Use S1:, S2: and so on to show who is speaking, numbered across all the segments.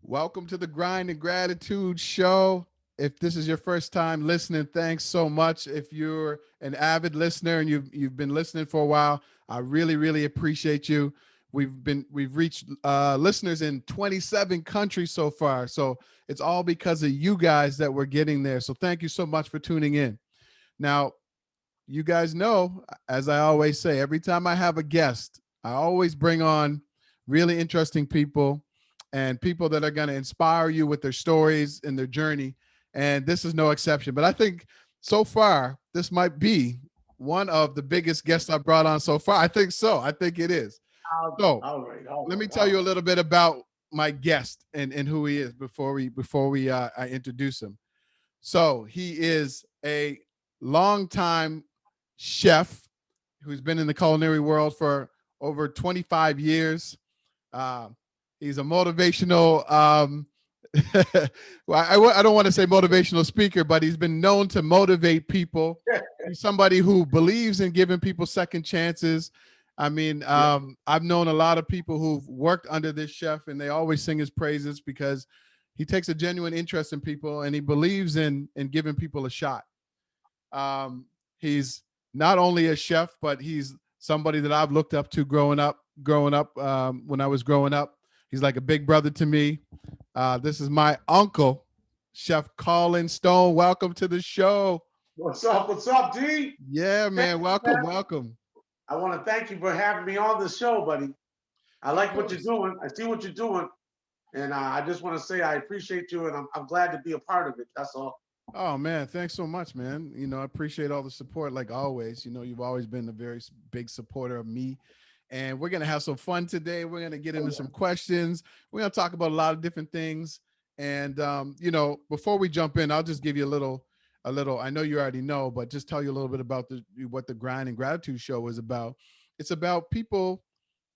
S1: Welcome to the Grind and Gratitude Show. If this is your first time listening, thanks so much. If you're an avid listener and you've been listening for a while, I really appreciate you. We've reached listeners in 27 countries so far, so it's all because of you guys that we're getting there. So thank you so much for tuning in. Now, you guys know, as I always say, every time I have a guest, I always bring on really interesting people and people that are going to inspire you with their stories and their journey. And this is no exception. But I think so far, this might be one of the biggest guests I brought on so far. I think so. I think it is. So let me tell you a little bit about my guest and who he is before we I introduce him. So he is a longtime chef who's been in the culinary world for over 25 years. Uh, he's a motivational, well, I don't want to say motivational speaker, but he's been known to motivate people. He's somebody who believes in giving people second chances. I mean, I've known a lot of people who've worked under this chef and they always sing his praises because he takes a genuine interest in people and he believes in giving people a shot. He's not only a chef, but he's somebody that I've looked up to growing up, when I was growing up. He's like a big brother to me. This is my uncle, Chef Collin Stone. Welcome to the show.
S2: What's up? What's up, D?
S1: Yeah,
S2: Thank
S1: man.
S2: you,
S1: Welcome,
S2: man.
S1: welcome.
S2: I want to thank you for having me on the show, buddy. I
S1: Of
S2: like what you're
S1: course.
S2: doing. I see what you're doing. And I just want to say I appreciate you and I'm glad to be a part of it. That's all.
S1: Oh man, thanks so much, man. I appreciate all the support like always. You've always been a very big supporter of me. And we're gonna have some fun today. We're gonna get
S2: Oh,
S1: into
S2: yeah.
S1: some questions. We're gonna talk about a lot of different things. And before we jump in, I'll just give you a little. I know you already know, but just tell you a little bit about what the Grind and Gratitude Show is about. It's about people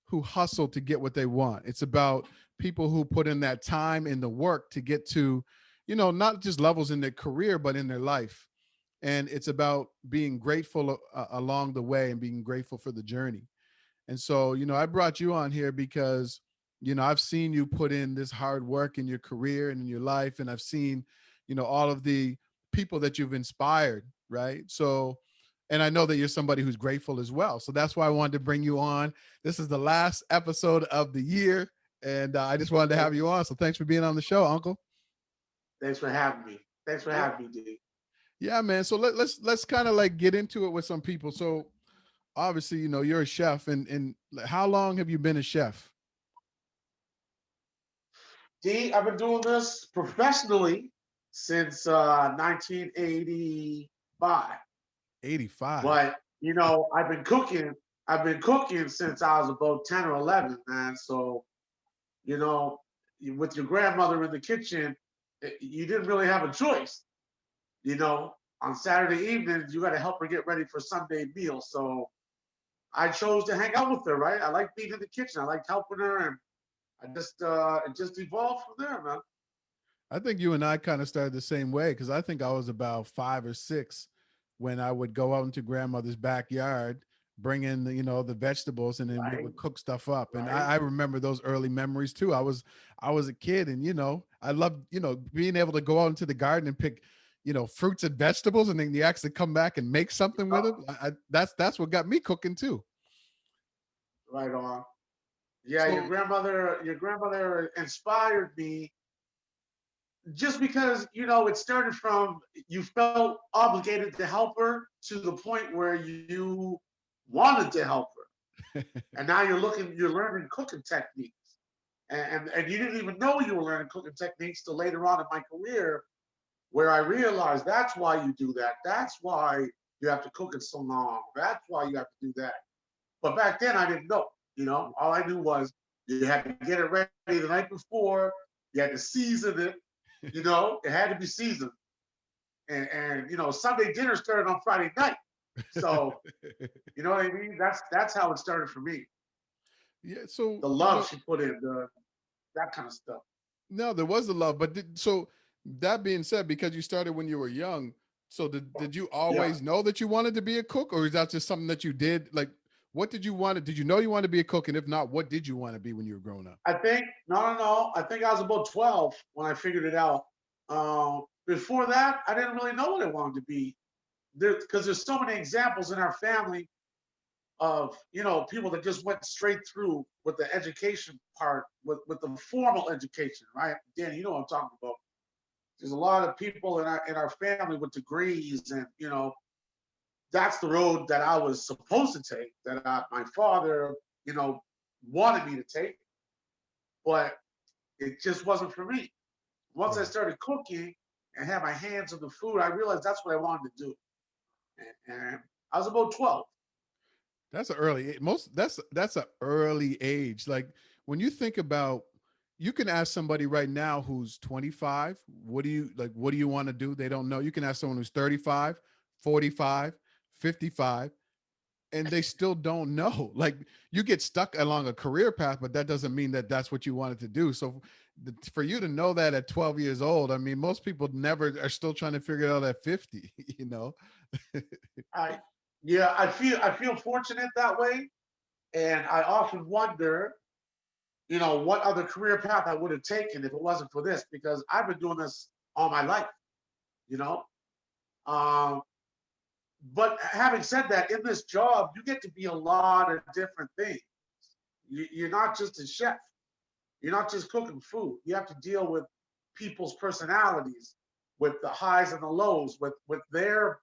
S1: who hustle to get what they want. It's about people who put in that time in the work to get to, not just levels in their career, but in their life. And it's about being grateful along the way and being grateful for the journey. And so, I brought you on here because, I've seen you put in this hard work in your career and in your life. And I've seen, all of the people that you've inspired. Right. So, and I know that you're somebody who's grateful as well. So that's why I wanted to bring you on. This is the last episode of the year. And I just wanted to have you on. So thanks for being on the show, Uncle.
S2: Thanks for having me. Thanks for
S1: Yeah.
S2: having me, D.
S1: Yeah, man. So let's kind of like get into it with some people. So obviously, you're a chef, and how long have you been a chef?
S2: D, I've been doing this professionally since 1985.
S1: 85.
S2: But, I've been cooking. I've been cooking since I was about 10 or 11, man. So, you know, with your grandmother in the kitchen, you didn't really have a choice. You know, on Saturday evenings, you got to help her get ready for Sunday meal. So I chose to hang out with her, right? I like being in the kitchen. I liked helping her, and it just evolved from there, man.
S1: I think you and I kind of started the same way because I think I was about 5 or 6 when I would go out into grandmother's backyard, bring in the vegetables, and then we
S2: Right,
S1: would cook stuff up. And
S2: right.
S1: I remember those early memories too. I was a kid, and I loved being able to go out into the garden and pick fruits and vegetables, and then you actually come back and make something with it.
S2: Oh,
S1: That's what got me cooking too.
S2: right on. Yeah,
S1: So
S2: your grandmother inspired me just because it started from you felt obligated to help her to the point where you wanted to help her, and now you're learning cooking techniques, and you didn't even know you were learning cooking techniques till later on in my career, where I realized that's why you do that. That's why you have to cook it so long. That's why you have to do that. But back then I didn't know. All I knew was you had to get it ready the night before. You had to season it. It had to be seasoned. And Sunday dinner started on Friday night. So you know what I mean? That's how it started for me.
S1: yeah, so
S2: The love she put in, that kind of stuff.
S1: no, there was a love, but so that being said, because you started when you were young, so did you
S2: Yeah.
S1: always know that you wanted to be a cook, or is that just something that you did? Like, What did you want to? Did you know you wanted to be a cook? And if not, what did you want to be when you were growing up?
S2: I think no. I think I was about 12 when I figured it out. Before that, I didn't really know what I wanted to be. Because there's so many examples in our family of people that just went straight through with the education part, with the formal education, right? Danny, you know what I'm talking about. There's a lot of people in our family with degrees, and that's the road that I was supposed to take, that my father, wanted me to take, but it just wasn't for me. Once I
S1: Right.
S2: started cooking and had my hands on the food, I realized that's what I wanted to do. And I was about 12.
S1: That's an early most that's an early age. Like when you think about you can ask somebody right now who's 25, what do you want to do? They don't know. You can ask someone who's 35, 45, 55, and they still don't know. Like you get stuck along a career path, but that doesn't mean that that's what you wanted to do. So for you to know that at 12 years old, I mean, most people never are still trying to figure it out at 50, you know?
S2: I Yeah, I feel fortunate that way, and I often wonder, what other career path I would have taken if it wasn't for this, because I've been doing this all my life, you know. Um, but having said that, in this job, you get to be a lot of different things. You're not just a chef. You're not just cooking food. You have to deal with people's personalities, with the highs and the lows, with their,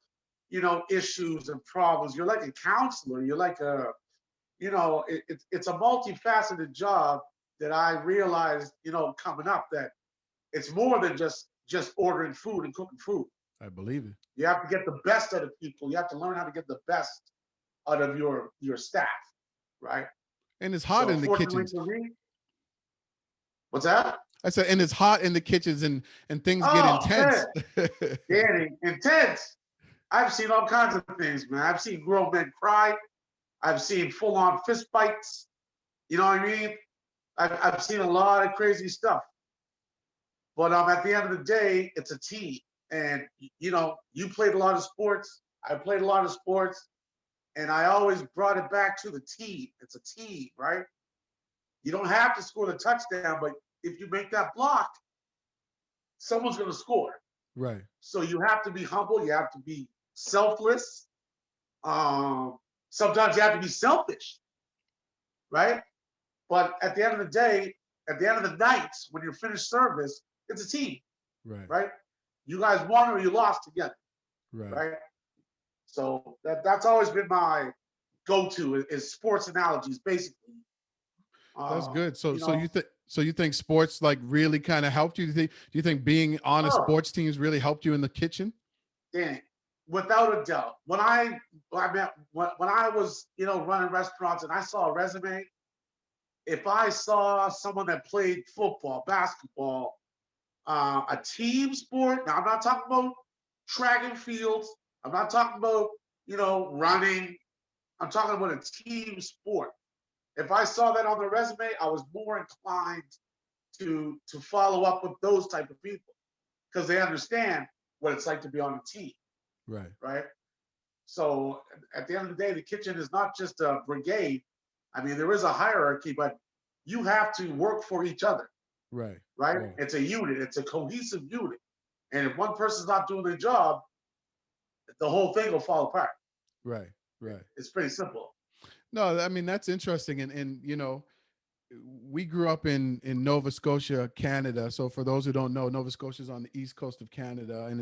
S2: issues and problems. You're like a counselor. You're like it's a multifaceted job that I realized, coming up, that it's more than just ordering food and cooking food.
S1: I believe it.
S2: You have to get the best out of people. You have to learn how to get the best out of your staff, right?
S1: And it's hot
S2: So
S1: in the
S2: fortunately
S1: kitchens.
S2: for me, what's that?
S1: I said, and it's hot in the kitchens, and things get
S2: Oh man,
S1: intense.
S2: Danny, intense. I've seen all kinds of things, man. I've seen grown men cry. I've seen full on fist fights. You know what I mean? I've seen a lot of crazy stuff. But at the end of the day, it's a team. And you played a lot of sports. I played a lot of sports, and I always brought it back to the team. It's a team, right? You don't have to score the touchdown, but if you make that block, someone's going to score.
S1: Right.
S2: So you have to be humble. You have to be selfless. Sometimes you have to be selfish, right? But at the end of the day, at the end of the night, when you're finished service, it's a team,
S1: Right.
S2: right? You guys won or you lost together,
S1: Right.
S2: right? So that's always been my go-to is sports analogies, basically.
S1: That's good. So
S2: You
S1: so
S2: know,
S1: you think sports like really kind of helped you? Do you think being on a
S2: oh,
S1: sports teams really helped you in the kitchen?
S2: Danny, without a doubt. When I was running restaurants and I saw a resume, if I saw someone that played football, basketball, a team sport. Now I'm not talking about track and fields. I'm not talking about running. I'm talking about a team sport. If I saw that on the resume, I was more inclined to follow up with those type of people because they understand what it's like to be on a team,
S1: Right.
S2: right? So at the end of the day, the kitchen is not just a brigade. I mean, there is a hierarchy, but you have to work for each other,
S1: Right.
S2: right?
S1: Right.
S2: It's a unit. It's a cohesive unit. And if one person's not doing their job, the whole thing will fall apart.
S1: Right. Right.
S2: It's pretty simple.
S1: No, I mean that's interesting, and we grew up in Nova Scotia, Canada. So for those who don't know, Nova Scotia is on the east coast of Canada, and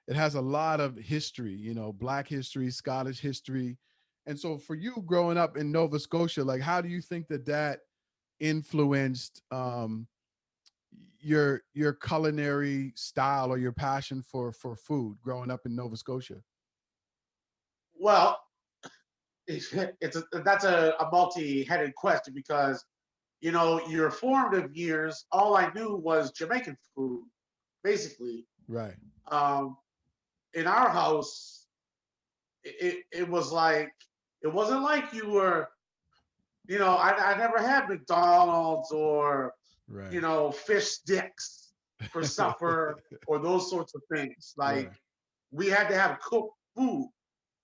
S1: it has a lot of history. Black history, Scottish history, and so for you growing up in Nova Scotia, like how do you think that influenced your culinary style or your passion for food growing up in Nova Scotia?
S2: Well, that's a multi-headed question because your formative years, all I knew was Jamaican food, basically.
S1: Right.
S2: Um, in our house, it was like it wasn't like you were, I never had McDonald's or
S1: Right.
S2: fish sticks for supper or those sorts of things. Like
S1: Right.
S2: we had to have cooked food.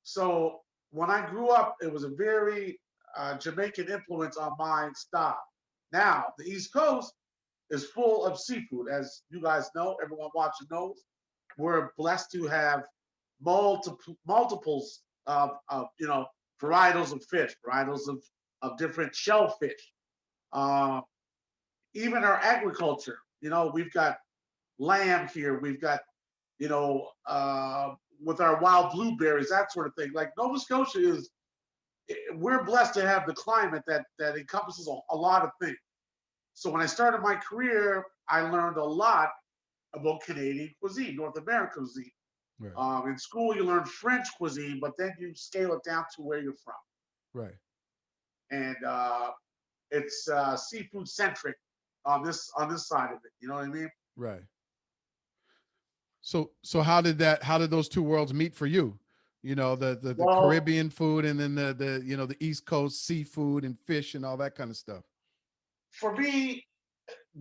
S2: So when I grew up, it was a very Jamaican influence on my style. Now, the East Coast is full of seafood, as you guys know. Everyone watching knows. We're blessed to have multiples of varietals of fish, varietals of different shellfish. Uh, Even our agriculture, we've got lamb here. We've got, with our wild blueberries, that sort of thing. Like Nova Scotia we're blessed to have the climate that encompasses a lot of things. So when I started my career, I learned a lot about Canadian cuisine, North American cuisine.
S1: Right.
S2: In school, you learn French cuisine, but then you scale it down to where you're from,
S1: Right.
S2: and it's seafood centric on this side of it. You know what I mean?
S1: Right. So how did those two worlds meet for you? The
S2: Well,
S1: Caribbean food and then the East Coast seafood and fish and all that kind of stuff.
S2: for me,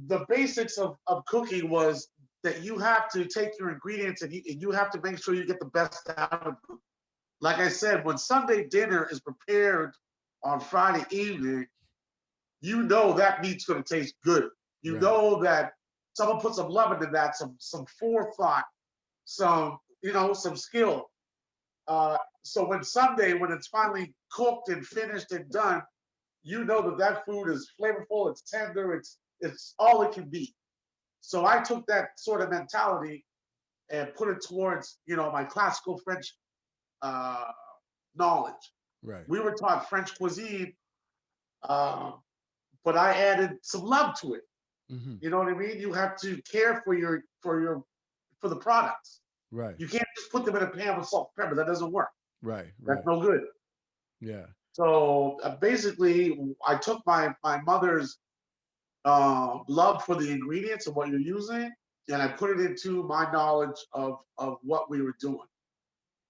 S2: the basics of cooking was that you have to take your ingredients and you have to make sure you get the best out of them. Like I said, when Sunday dinner is prepared on Friday evening, you know that meat's going to taste good. You
S1: Right.
S2: know that someone put some love into that, some forethought, some skill. So when Sunday, when it's finally cooked and finished and done, you know that food is flavorful, it's tender, it's all it can be. So I took that sort of mentality and put it towards my classical French uh, knowledge.
S1: Right.
S2: We were taught French cuisine, uh, but I added some love to it.
S1: Hmm.
S2: You know what I mean? You have to care for the products.
S1: Right.
S2: You can't just put them in a pan with salt and pepper. That doesn't work.
S1: Right.
S2: That's
S1: Right.
S2: no good.
S1: Yeah.
S2: So basically, I took my mother's love for the ingredients and what you're using, and I put it into my knowledge of what we were doing.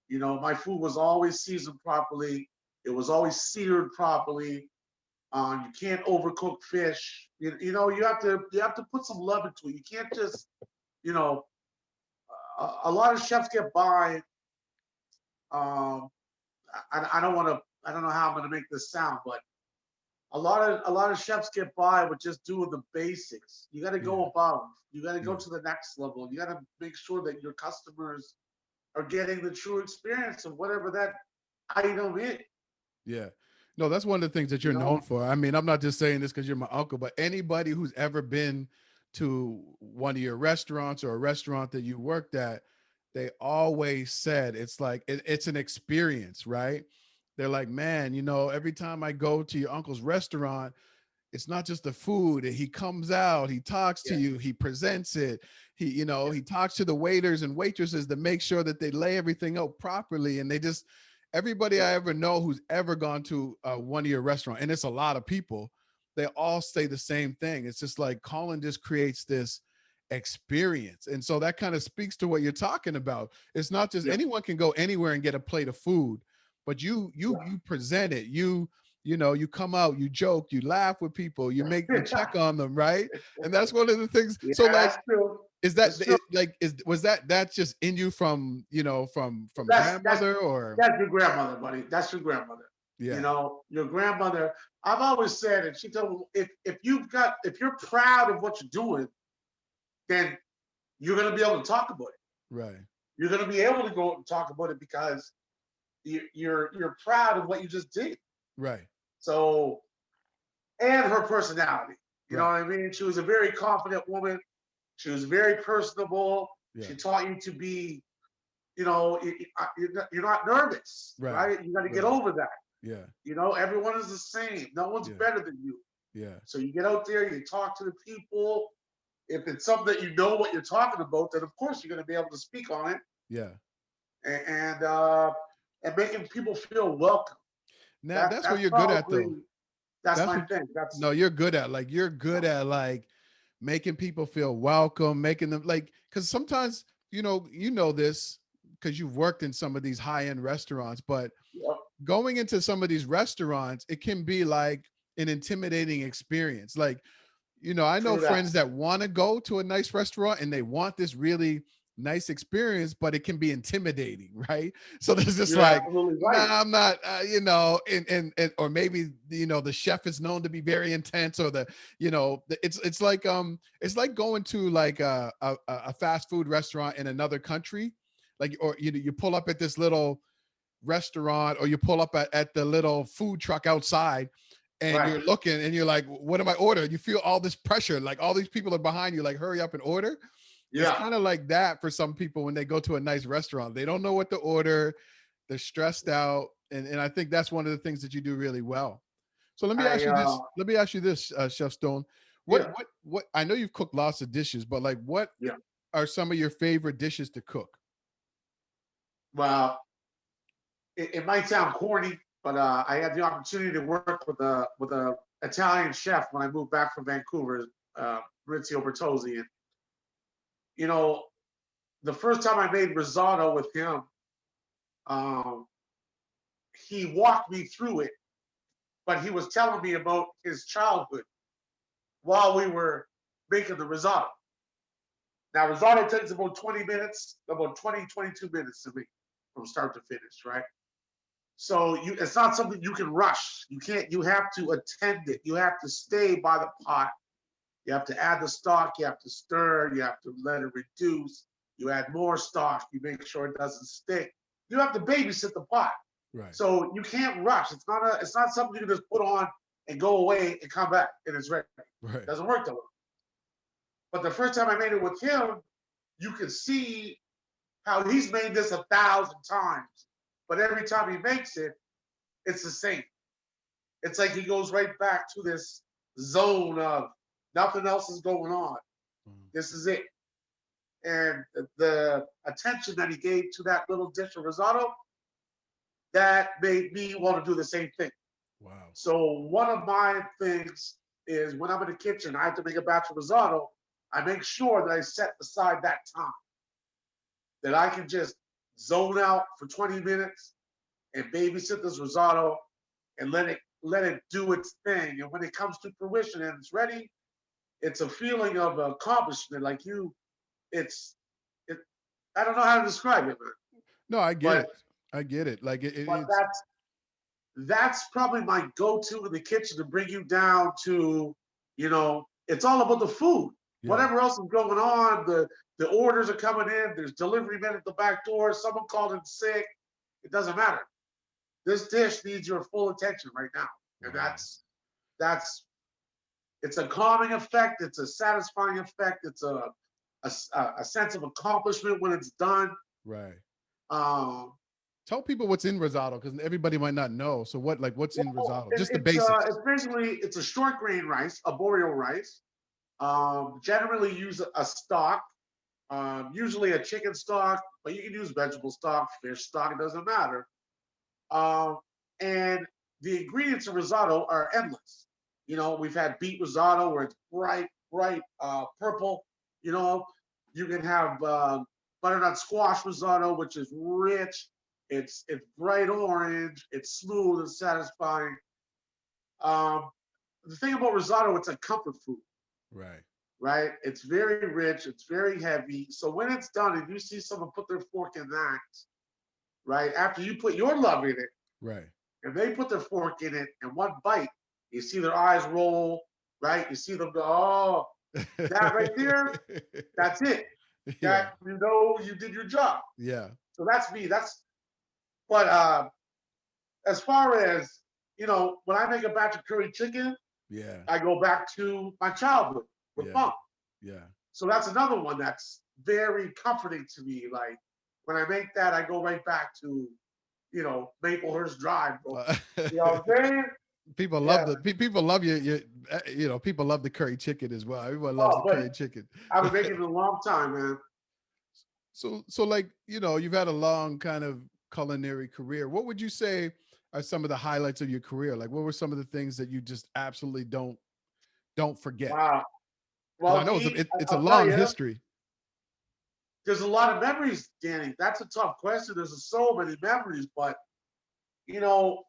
S2: My food was always seasoned properly. It was always seared properly. You can't overcook fish. You have to put some love into it. You can't just you know a lot of chefs get by. Um, I don't want to. I don't know how I'm going to make this sound, but a lot of chefs get by with just doing the basics. You got to go
S1: Yeah.
S2: above. You got to go
S1: Yeah.
S2: to the next level. You got to make sure that your customers are getting the true experience of whatever that item is.
S1: Yeah. No, that's one of the things that
S2: You
S1: you're
S2: know?
S1: known for. I mean, I'm not just saying this because you're my uncle, but anybody who's ever been to one of your restaurants or a restaurant that you worked at, they always said it's like it's an experience, right? They're like, man, every time I go to your uncle's restaurant, it's not just the food. He comes out, he talks to
S2: Yeah.
S1: you, he presents it.
S2: Yeah.
S1: He talks to the waiters and waitresses to make sure that they lay everything out properly. And they just, everybody
S2: Yeah.
S1: I ever know who's ever gone to one of your restaurant, and it's a lot of people, they all say the same thing. It's just like Colin just creates this experience. And so that kind of speaks to what you're talking about. It's not just
S2: Yeah.
S1: anyone can go anywhere and get a plate of food, but you present it. You come out, you joke, you laugh with people, you
S2: Yeah.
S1: check on them, right? And that's one of the things.
S2: Yeah,
S1: So like,
S2: that's true.
S1: is that
S2: That's true.
S1: was that's just in you from from
S2: That's that's
S1: grandmother or
S2: that's your grandmother, buddy. That's your grandmother.
S1: yeah,
S2: Your grandmother. I've always said, and she told me, if you're proud of what you're doing, then you're gonna be able to talk about it.
S1: right,
S2: You're gonna be able to go and talk about it because you're proud of what you just did.
S1: right,
S2: So, and her personality. You know
S1: right,
S2: what I mean? She was a very confident woman. She was very personable.
S1: yeah,
S2: She taught you to be, you're not nervous,
S1: right,
S2: right? You got to get
S1: right,
S2: over that.
S1: yeah,
S2: Everyone is the same. No one's
S1: yeah,
S2: better than you.
S1: yeah,
S2: So you get out there, you talk to the people. If it's something that you know what you're talking about, then of course you're going to be able to speak on it
S1: yeah.
S2: and making people feel welcome.
S1: Now
S2: That
S1: that's what
S2: that's
S1: you're good at though.
S2: probably that's
S1: That's
S2: my
S1: what
S2: thing.
S1: no, you're good at. Like you're good at like making people feel welcome, making them like because sometimes you know this because you've worked in some of these high-end restaurants, but
S2: Yep,
S1: going into some of these restaurants, it can be like an intimidating experience. Like, I know
S2: true that.
S1: friends that want to go to a nice restaurant and they want this really nice experience, but it can be intimidating, right? So there's just
S2: You're
S1: like,
S2: absolutely
S1: nah,
S2: right.
S1: I'm not, and or maybe the chef is known to be very intense, or it's like going to like a fast food restaurant in another country, like, or you pull up at this little restaurant, or you pull up at the little food truck outside, and
S2: Right.
S1: you're looking and you're like, what am I ordering? You feel all this pressure, like all these people are behind you, like, hurry up and order. It's
S2: Yeah.
S1: kind of like that for some people when they go to a nice restaurant. They don't know what to order. They're stressed out. And I think that's one of the things that you do really well. So let me ask
S2: I
S1: you this. Let me ask you this, Chef Stone. What
S2: yeah.
S1: what I know you've cooked lots of dishes, but like, what
S2: Yeah.
S1: are some of your favorite dishes to cook?
S2: Well, it might sound corny, but I had the opportunity to work with a Italian chef when I moved back from Vancouver, Maurizio Bertozzi, and you know, the first time I made risotto with him, um, he walked me through it, but he was telling me about his childhood while we were making the risotto. Now, risotto takes about 20 minutes, about 20, 22 minutes to make from start to finish, right? So it's not something you can rush. You can't, you have to attend it. You have to stay by the pot. You have to add the stock, you have to stir, you have to let it reduce. You add more stock, you make sure it doesn't stick. You have to babysit the pot.
S1: Right.
S2: So you can't rush. It's not something you can just put on and go away and come back and it's ready. It
S1: Right.
S2: doesn't work that way. But the first time I made it with him, you could see how he's made this 1,000 times. But every time he makes it, it's the same. It's like he goes right back to this zone of nothing else is going on.
S1: Mm.
S2: This is it. And the attention that he gave to that little dish of risotto, that made me want to do the same thing.
S1: Wow.
S2: So one of my things is when I'm in the kitchen, I have to make a batch of risotto. I make sure that I set aside that time that I can just zone out for 20 minutes and babysit this risotto and let it do its thing. And when it comes to fruition and it's ready, it's a feeling of accomplishment. Like it's it. I don't know how to describe it, man.
S1: No, I get
S2: But
S1: it. I get it. Like
S2: but
S1: it's
S2: that's probably my go-to in the kitchen to bring you down to, it's all about the food.
S1: yeah.
S2: Whatever else is going on, the orders are coming in. There's delivery men at the back door. Someone called in sick. It doesn't matter. This dish needs your full attention right now, and
S1: Wow.
S2: that's it's a calming effect. It's a satisfying effect. It's a sense of accomplishment when it's done.
S1: Right.
S2: Um,
S1: Tell people what's in risotto because everybody might not know. So what's in
S2: well,
S1: risotto? Just the basics.
S2: it's basically it's a short grain rice, a boreal rice. Generally use a stock, usually a chicken stock, but you can use vegetable stock, fish stock. It doesn't matter. Um, and the ingredients of risotto are endless. We've had beet risotto where it's bright purple. You know, you can have butternut squash risotto, which is rich. It's bright orange. It's smooth and satisfying. Um, the thing about risotto, it's a comfort food,
S1: Right.
S2: right? It's very rich. It's very heavy. So when it's done, and you see someone put their fork in that, right after you put your love in it,
S1: Right.
S2: and they put their fork in it, and one bite, you see their eyes roll, right? You see them go, oh, that right there, that's it.
S1: yeah.
S2: That you did your job.
S1: Yeah.
S2: So that's me. But as far as when I make a batch of curry chicken,
S1: Yeah.
S2: I go back to my childhood with
S1: Yeah.
S2: mom.
S1: Yeah.
S2: So that's another one that's very comforting to me. Like when I make that, I go right back to Maplehurst Drive, bro.
S1: Uh,
S2: You know what I'm saying?
S1: people
S2: Yeah.
S1: love people love people love the curry chicken as well. Everyone loves
S2: Oh,
S1: the
S2: but
S1: curry chicken.
S2: I've been making it a long time, man.
S1: So like, you've had a long kind of culinary career. What would you say are some of the highlights of your career? Like what were some of the things that you just absolutely don't forget?
S2: Wow.
S1: Because I
S2: Well,
S1: know
S2: D,
S1: it's a
S2: I'll tell
S1: long
S2: you,
S1: history.
S2: there's a lot of memories, Danny. That's a tough question. There's so many memories, but you know,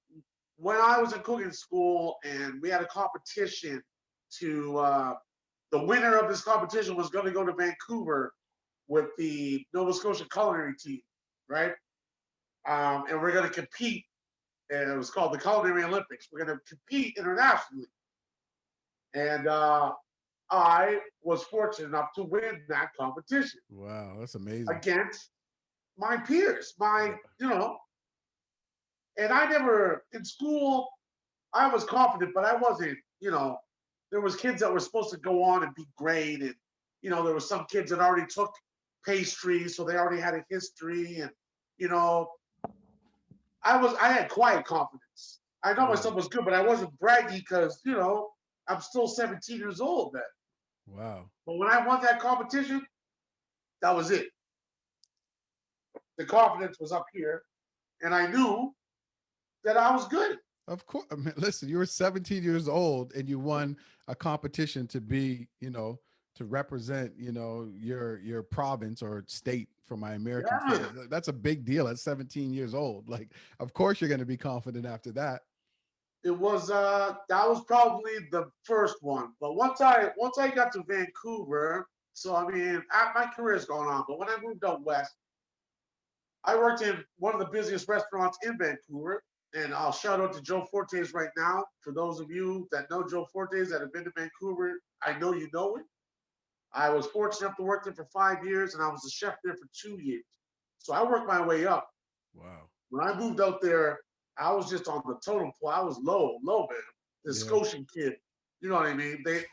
S2: when I was in cooking school and we had a competition to the winner of this competition was going to go to Vancouver with the Nova Scotia Culinary team, right? And we're going to compete. And it was called the Culinary Olympics. We're going to compete internationally. And I was fortunate enough to win that competition
S1: Wow, that's amazing.
S2: against my peers,
S1: Yeah.
S2: and I never, in school, I was confident, but I wasn't, there was kids that were supposed to go on and be great. And, there was some kids that already took pastry, so they already had a history. And, you know, I had quiet confidence. I know
S1: Right.
S2: myself was good, but I wasn't braggy because, I'm still 17 years old then.
S1: Wow.
S2: But when I won that competition, that was it. The confidence was up here, and I knew that I was good.
S1: Of course. I mean, listen, you were 17 years old and you won a competition to be, to represent, your province or state for my American
S2: Yeah.
S1: friends. That's a big deal at 17 years old. Like, of course you're going to be confident after that.
S2: It was that was probably the first one. But once I got to Vancouver, so I mean my career's going on. But when I moved out west, I worked in one of the busiest restaurants in Vancouver. And I'll shout out to Joe Fortes right now. For those of you that know Joe Fortes that have been to Vancouver, I know you know it. I was fortunate enough to work there for 5 years, and I was a chef there for 2 years. So I worked my way up.
S1: Wow.
S2: When I moved out there, I was just on the totem pole. I was low, man. The
S1: Yeah.
S2: Scotian kid. You know what I mean? They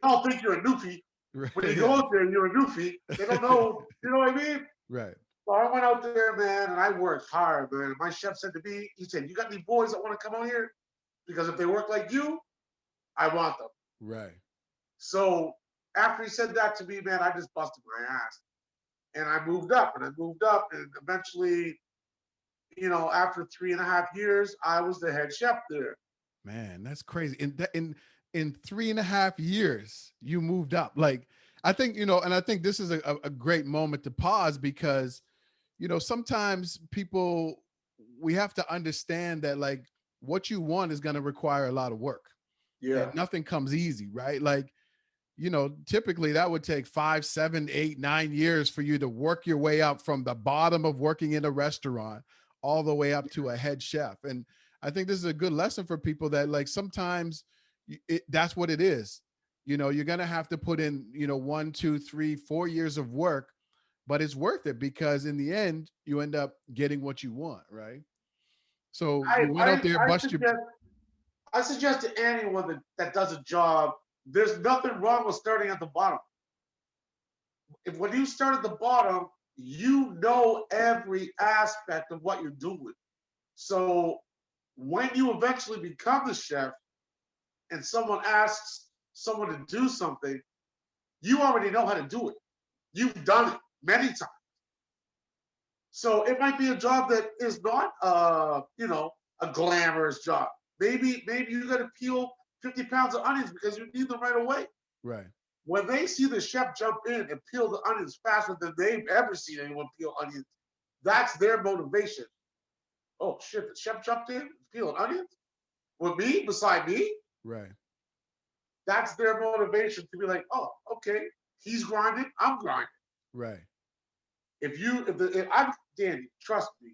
S2: all think you're a newfie.
S1: Right.
S2: When you go
S1: Yeah.
S2: out there, you're a newfie. They don't know. You know what I mean?
S1: Right.
S2: So I went out there, man, and I worked hard, man. My chef said to me, he said, "You got any boys that want to come out here? Because if they work like you, I want them."
S1: Right.
S2: So after he said that to me, man, I just busted my ass. And I moved up and I moved up. And eventually, after 3.5 years, I was the head chef there.
S1: Man, that's crazy. In 3.5 years, you moved up. Like, I think, and I think this is a great moment to pause because, sometimes people, we have to understand that like what you want is going to require a lot of work
S2: Yeah.
S1: and nothing comes easy, right? Like, typically that would take 5, 7, 8, 9 years for you to work your way up from the bottom of working in a restaurant all the way up to a head chef. And I think this is a good lesson for people that like sometimes that's what it is. You're going to have to put in, 1, 2, 3, 4 years of work, but it's worth it because in the end, you end up getting what you want, right? So
S2: I,
S1: you went out
S2: I,
S1: there,
S2: I
S1: bust your,
S2: suggest I suggest to anyone that does a job, there's nothing wrong with starting at the bottom. If when you start at the bottom, you know every aspect of what you're doing. So when you eventually become the chef and someone asks someone to do something, you already know how to do it. You've done it many times. So it might be a job that is not a glamorous job. Maybe you gotta peel 50 pounds of onions because you need them right away.
S1: right,
S2: When they see the chef jump in and peel the onions faster than they've ever seen anyone peel onions, that's their motivation. Oh shit, the chef jumped in peeling onions with me, beside me.
S1: right,
S2: That's their motivation to be like, oh, okay, he's grinding, I'm grinding.
S1: right,
S2: If I'm Danny, trust me,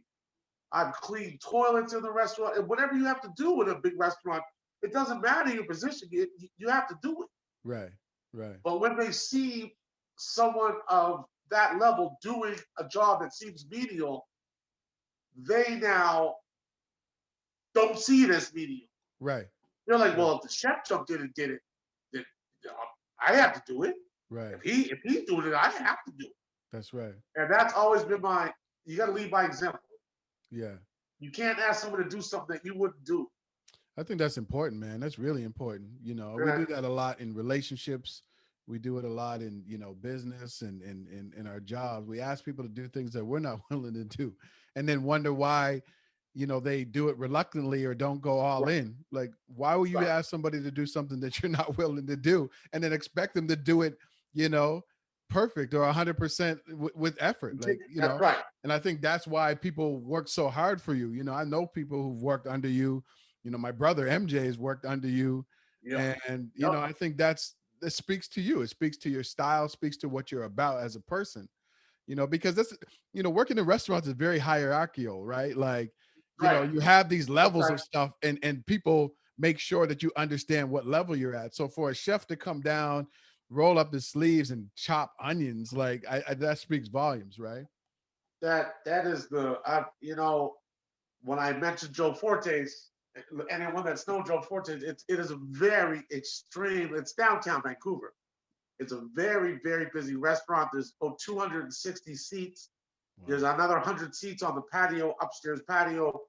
S2: I've cleaned toilets in the restaurant, and whatever you have to do in a big restaurant, it doesn't matter your position, you have to do it.
S1: right, right,
S2: But when they see someone of that level doing a job that seems menial, they now don't see it as menial.
S1: right,
S2: They're like,
S1: right,
S2: well, if the chef jumped in and did it, then I have to do it.
S1: right.
S2: If he's doing it, I have to do it.
S1: That's right.
S2: And that's always been you got to lead by example.
S1: Yeah.
S2: You can't ask someone to do something that you wouldn't do.
S1: I think that's important, man. That's really important. We
S2: Uh,
S1: do that a lot in relationships. We do it a lot in, business and in our jobs. We ask people to do things that we're not willing to do and then wonder why, they do it reluctantly or don't go all
S2: right,
S1: in. Like, why would you
S2: right.
S1: ask somebody to do something that you're not willing to do and then expect them to do it, you know, perfect or 100% with effort? Like,
S2: That's right.
S1: and I think that's why people work so hard for you. I know people who've worked under you. My brother MJ has worked under you,
S2: Yep.
S1: and
S2: Yep.
S1: I think that speaks to you. It speaks to your style, speaks to what you're about as a person. because that's, working in restaurants is very hierarchical, right? Like,
S2: Right.
S1: you have these
S2: That's
S1: levels
S2: right.
S1: of stuff, and people make sure that you understand what level you're at. So for a chef to come down, roll up his sleeves and chop onions, like that speaks volumes, right?
S2: That is when I mentioned Joe Forte's, anyone that's known Joe Forte, it is a very extreme. It's downtown Vancouver. It's a very, very busy restaurant. There's about 260 seats.
S1: Wow.
S2: There's another 100 seats on the patio, upstairs patio.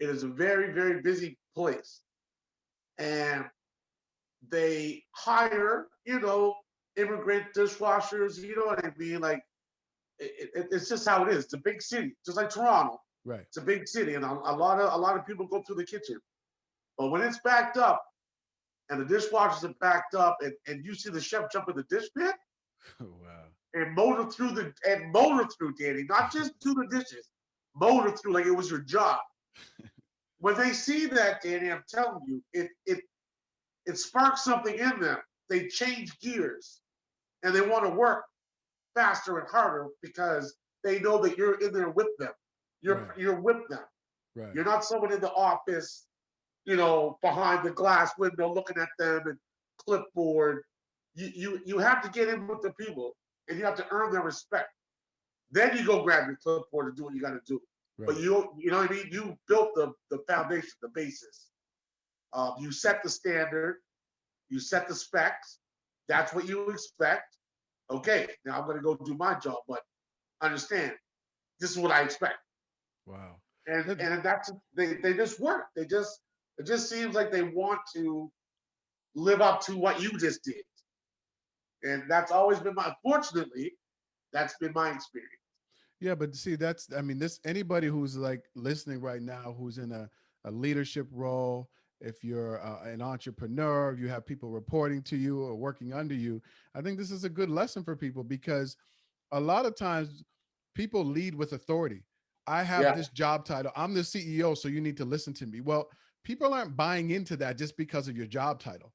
S2: It is a very, very busy place. And they hire, immigrant dishwashers, you know what I mean? Like, it's just how it is. It's a big city, just like Toronto.
S1: Right.
S2: It's a big city, and a lot of people go through the kitchen. But when it's backed up, and the dishwashers are backed up, and you see the chef jump in the dish pit
S1: Wow.
S2: and motor through, Danny, not just do the dishes, motor through like it was your job. When they see that, Danny, I'm telling you, it sparks something in them. They change gears and they want to work faster and harder because they know that you're in there with them. You're
S1: Right.
S2: you're with them.
S1: Right.
S2: You're not someone in the office, behind the glass window looking at them and clipboard. You have to get in with the people and you have to earn their respect. Then you go grab your clipboard and do what you got to do. But
S1: Right.
S2: you know what I mean. You built the foundation, the basis. You set the standard. You set the specs. That's what you expect. Okay, now I'm going to go do my job, but understand this is what I expect.
S1: Wow.
S2: And
S1: That-
S2: and that's they just work. It just seems like they want to live up to what you just did. And that's always been fortunately, that's been my experience.
S1: Yeah, but see, I mean, this anybody who's like listening right now, who's in a leadership role, if you're an entrepreneur, if you have people reporting to you or working under you, I think this is a good lesson for people because a lot of times people lead with authority. I have
S2: Yeah,
S1: this job title. I'm the CEO, so you need to listen to me. Well, people aren't buying into that just because of your job title.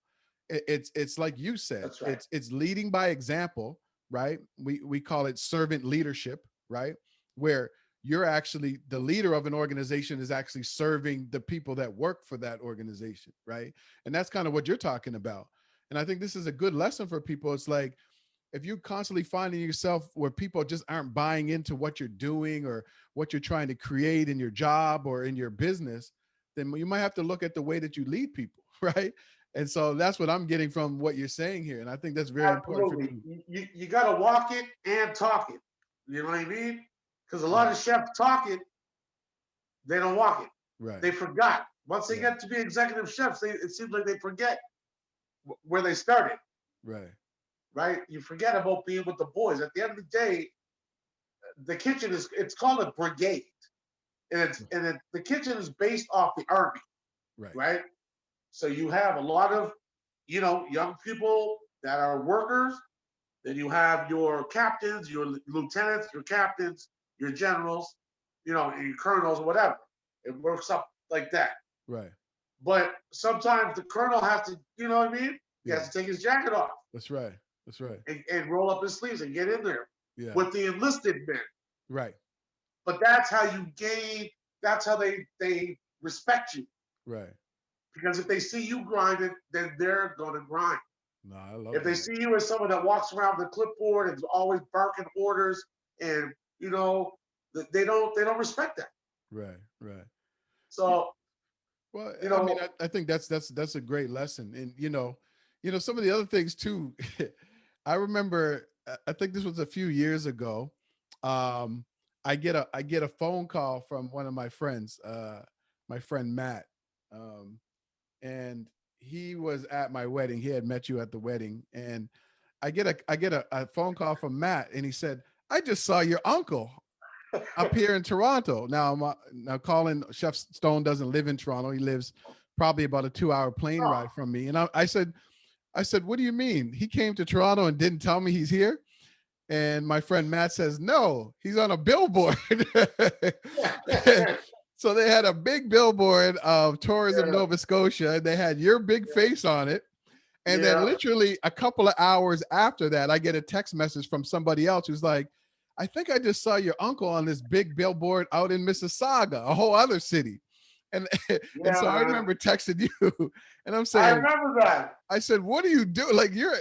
S1: It's like you said,
S2: that's right.
S1: it's leading by example, right? We call it servant leadership, right? Where you're actually the leader of an organization is actually serving the people that work for that organization, right? And that's kind of what you're talking about. And I think this is a good lesson for people. It's like if you're constantly finding yourself where people just aren't buying into what you're doing or what you're trying to create in your job or in your business, then you might have to look at the way that you lead people, right? And so that's what I'm getting from what you're saying here. And I think that's very important for
S2: Absolutely.
S1: people.
S2: You got to walk it and talk it. You know what I mean? Because a lot
S1: Right,
S2: of chefs talk it, they don't walk it.
S1: right,
S2: They forgot. Once they
S1: right,
S2: get to be executive chefs, it seems like they forget where they started,
S1: right.
S2: right? You forget about being with the boys. At the end of the day, the kitchen it's called a brigade. The kitchen is based off the army,
S1: Right.
S2: right? So you have a lot of, young people that are workers. Then you have your captains, your lieutenants, your captains, your generals, and your colonels or whatever. It works up like that.
S1: Right.
S2: But sometimes the colonel has to, you know what I mean? He
S1: Yeah.
S2: has to take his jacket off
S1: That's right. That's right.
S2: and roll up his sleeves and get in there
S1: Yeah.
S2: with the enlisted men.
S1: Right.
S2: But that's how you gain. That's how they respect you.
S1: Right.
S2: Because if they see you grinding, then they're gonna grind.
S1: No, I love
S2: If they
S1: that.
S2: see you as someone that walks around with a clipboard and is always barking orders, and they don't respect that.
S1: Right. Right. Yeah.
S2: So
S1: Well,
S2: you
S1: I mean,
S2: know,
S1: I think that's a great lesson, and some of the other things too. I remember, I think this was a few years ago. Um, I get a phone call from one of my friend Matt, um, and he was at my wedding. He had met you at the wedding, and I get a phone call from Matt, and he said, "I just saw your uncle up here in Toronto." Now Colin Chef Stone doesn't live in Toronto. He lives probably about a 2-hour plane
S2: oh,
S1: ride from me. And I said, "What do you mean? He came to Toronto and didn't tell me he's here?" And my friend Matt says, "No, he's on a billboard." So they had a big billboard of Tourism
S2: yeah,
S1: Nova Scotia. And they had your big face on it. And then
S2: yeah,
S1: literally a couple of hours after that, I get a text message from somebody else who's like, I think I just saw your uncle on this big billboard out in Mississauga, a whole other city. And and
S2: Yeah,
S1: so I
S2: man.
S1: remember texting you and I'm
S2: I
S1: saying,
S2: remember that.
S1: I said, what do you do? Like you're,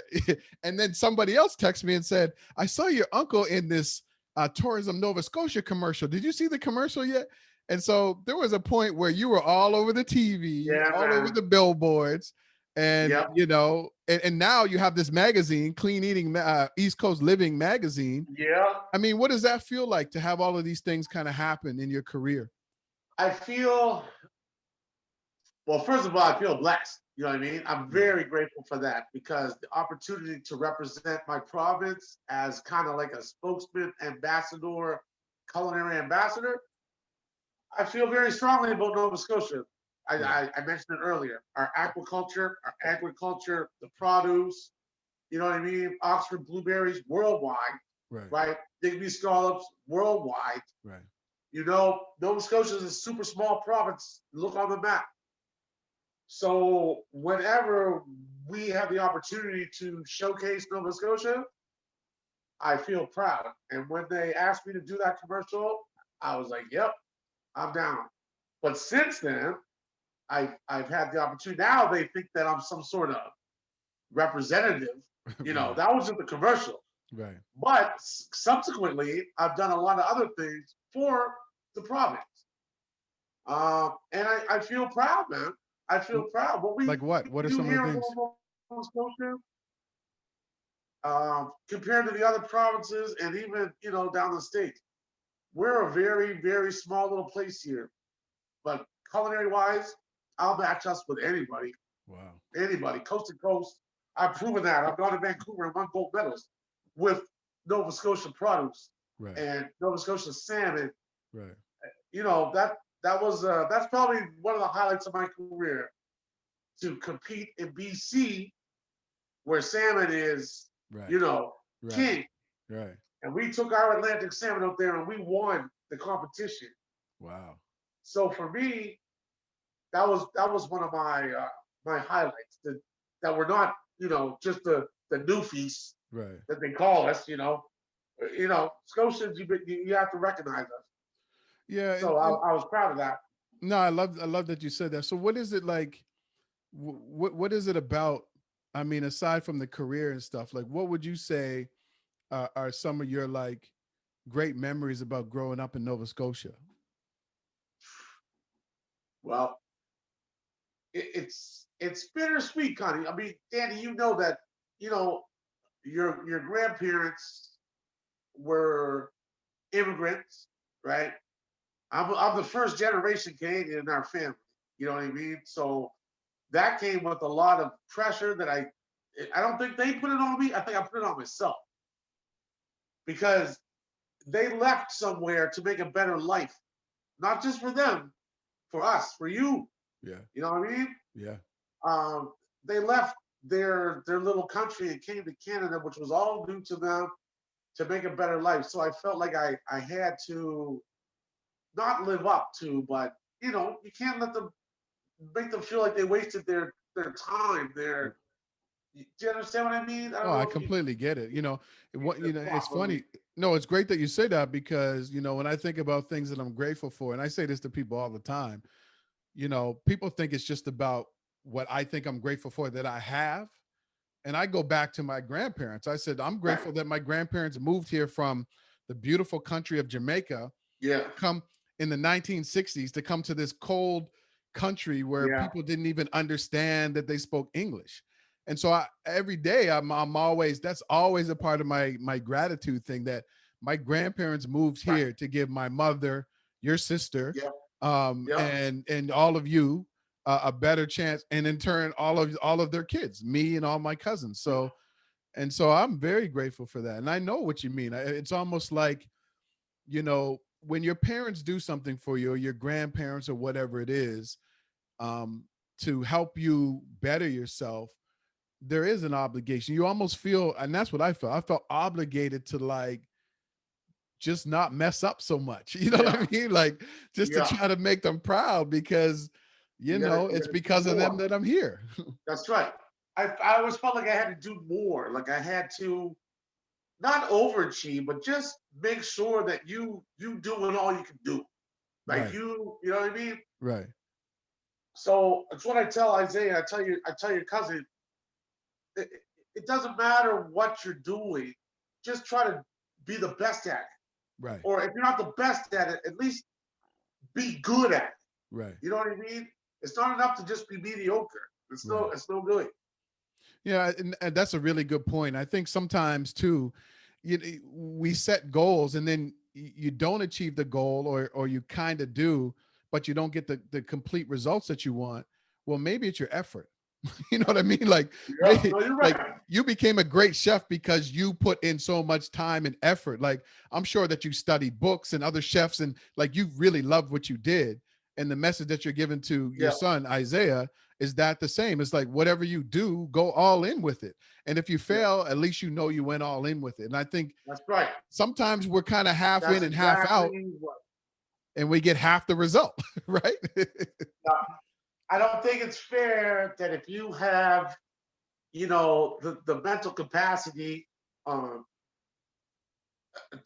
S1: and then somebody else texted me and said, I saw your uncle in this Tourism Nova Scotia commercial. Did you see the commercial yet? And so there was a point where you were all over the TV,
S2: Yeah,
S1: all over
S2: man.
S1: the billboards. And,
S2: Yep.
S1: you know, and now you have this magazine, Clean Eating, East Coast Living magazine.
S2: Yeah.
S1: I mean, what does that feel like to have all of these things kind of happen in your career?
S2: I feel, well, first of all, I feel blessed. You know what I mean? I'm
S1: Right,
S2: very grateful for that because the opportunity to represent my province as kind of like a spokesman, ambassador, culinary ambassador, I feel very strongly about Nova Scotia.
S1: right,
S2: I mentioned it earlier. Our agriculture, the produce, you know what I mean? Oxford blueberries worldwide,
S1: right,
S2: right? Digby scallops worldwide.
S1: right,
S2: You know, Nova Scotia is a super small province. Look on the map. So whenever we have the opportunity to showcase Nova Scotia, I feel proud. And when they asked me to do that commercial, I was like, "Yep, I'm down." But since then, I've had the opportunity. Now they think that I'm some sort of representative. You know,
S1: right,
S2: that was in the commercial.
S1: right.
S2: But subsequently, I've done a lot of other things for the province. And I feel proud, man. I feel proud. What we
S1: Like what? What are
S2: do
S1: some of
S2: here
S1: the
S2: in
S1: things?
S2: Nova Scotia, compared to the other provinces and even, you know, down the state, we're a very, very small little place here. But culinary wise, I'll match us with anybody.
S1: Wow.
S2: Anybody, coast to coast. I've proven that. I've gone to Vancouver and won gold medals with Nova Scotia produce
S1: Right,
S2: and Nova Scotia salmon.
S1: right,
S2: You know that was that's probably one of the highlights of my career to compete in BC where salmon is,
S1: right,
S2: you know,
S1: right,
S2: king.
S1: right.
S2: And we took our Atlantic salmon up there and we won the competition.
S1: Wow.
S2: So for me, that was one of my highlights that were not, you know, just the newfies
S1: Right.
S2: that they call us. You know, Scotians, you have to recognize us.
S1: Yeah,
S2: So I was proud of that.
S1: no, I love that you said that. So what is it like what is it about? I mean, aside from the career and stuff, like what would you say are some of your like great memories about growing up in Nova Scotia?
S2: Well, it's bittersweet, Connie. I mean, Danny, you know that, you know, your grandparents were immigrants, right? I'm the first generation Canadian in our family. You know what I mean? So that came with a lot of pressure that I don't think they put it on me. I think I put it on myself because they left somewhere to make a better life, not just for them, for us, for you.
S1: Yeah.
S2: You know what I mean?
S1: Yeah.
S2: Um, they left their little country and came to Canada, which was all new to them, to make a better life. So I felt like I had to not live up to, but you know, you can't let them make them feel like they wasted their time. Do you understand what I mean? I
S1: Oh,
S2: don't
S1: I
S2: know if
S1: completely get it.
S2: you
S1: What it's
S2: properly.
S1: funny. No, it's great that you say that because, when I think about things that I'm grateful for, and I say this to people all the time, people think it's just about what I think I'm grateful for that I have. And I go back to my grandparents. I said, I'm
S2: Right.
S1: grateful that my grandparents moved here from the beautiful country of Jamaica
S2: Yeah.
S1: to come in the 1960s to come to this cold country where
S2: Yeah.
S1: people didn't even understand that they spoke English. And so every day I'm always, that's always a part of my gratitude thing that my grandparents moved
S2: Right.
S1: here to give my mother, your sister,
S2: Yeah. Yeah.
S1: and all of you a better chance, and in turn all of their kids, me and all my cousins.
S2: Yeah.
S1: So I'm very grateful for that, and I know what you mean. It's almost like, when your parents do something for you or your grandparents or whatever it is, um, to help you better yourself, there is an obligation. You almost feel, and that's what I felt. I felt obligated to like just not mess up so much. You know what
S2: Yeah.
S1: I mean? Like just to
S2: Yeah.
S1: try to make them proud because,
S2: You
S1: it's
S2: gotta do
S1: because of them
S2: more.
S1: that I'm here.
S2: That's right. I always felt like I had to do more. Like I had to not overachieve, but just make sure that you doing all you can do. Like
S1: Right.
S2: you know what I mean?
S1: Right.
S2: So it's what I tell Isaiah. I tell your cousin, it, it doesn't matter what you're doing, just try to be the best at it.
S1: Right.
S2: Or if you're not the best at it, at least be good at it.
S1: Right.
S2: You know what I mean? It's not enough to just be mediocre.
S1: Right.
S2: It's no good.
S1: Yeah, and that's a really good point. I think sometimes too, we set goals and then you don't achieve the goal, or you kind of do, but you don't get the complete results that you want. Well, maybe it's your effort. You know what I mean? Like,
S2: Yeah,
S1: maybe,
S2: no, you're
S1: like
S2: right.
S1: you became a great chef because you put in so much time and effort. Like, I'm sure that you studied books and other chefs, and like you really loved what you did. And the message that you're giving to your
S2: Yeah,
S1: son Isaiah is that the same. It's like whatever you do, go all in with it. And if you
S2: yeah,
S1: fail, at least you know you went all in with it. And I think
S2: that's right.
S1: sometimes we're kind of half
S2: That's
S1: in and half out,
S2: exactly what.
S1: and we get half the result, right?
S2: Now, I don't think it's fair that if you have, the mental capacity um,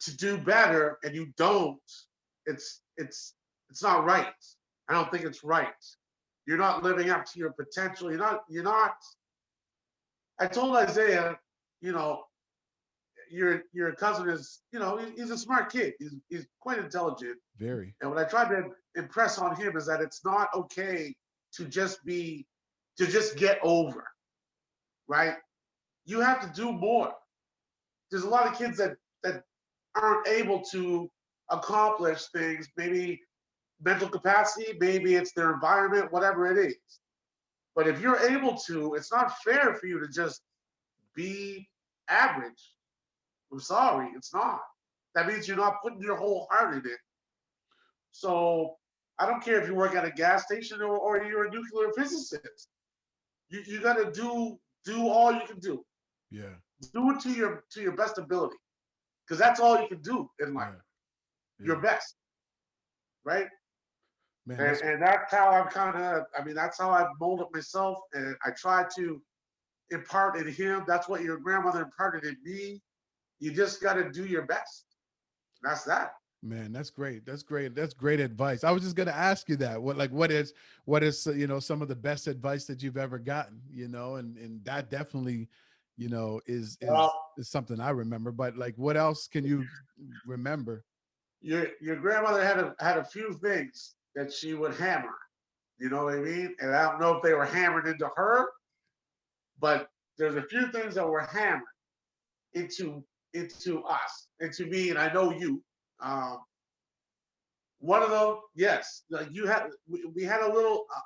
S2: to do better and you don't, it's not right. I don't think it's right. You're not living up to your potential. You're not. I told Isaiah, you know, your cousin is, he's a smart kid. He's quite intelligent.
S1: Very.
S2: And what I tried to impress on him is that it's not okay to just get over, right? You have to do more. There's a lot of kids that aren't able to accomplish things. Maybe mental capacity, maybe it's their environment, whatever it is. But if you're able to, it's not fair for you to just be average. I'm sorry, it's not. That means you're not putting your whole heart in it. So I don't care if you work at a gas station or you're a nuclear physicist. You got to do all you can do.
S1: Yeah.
S2: Do it to your best ability, because that's all you can do in life.
S1: Yeah.
S2: Your
S1: Yeah.
S2: best, right?
S1: Man,
S2: And that's how I'm kind of. I mean, that's how I've molded myself, and I try to impart in him. That's what your grandmother imparted in me. You just got to do your best. That's that.
S1: man, that's great. That's great. That's great advice. I was just going to ask you that. What is some of the best advice that you've ever gotten, and that definitely, is
S2: Well,
S1: is something I remember, but like what else can you remember?
S2: your grandmother had a few things that she would hammer. You know what I mean? And I don't know if they were hammered into her, but there's a few things that were hammered into into us, into me, and I know you. Um, One of them, yes, like we had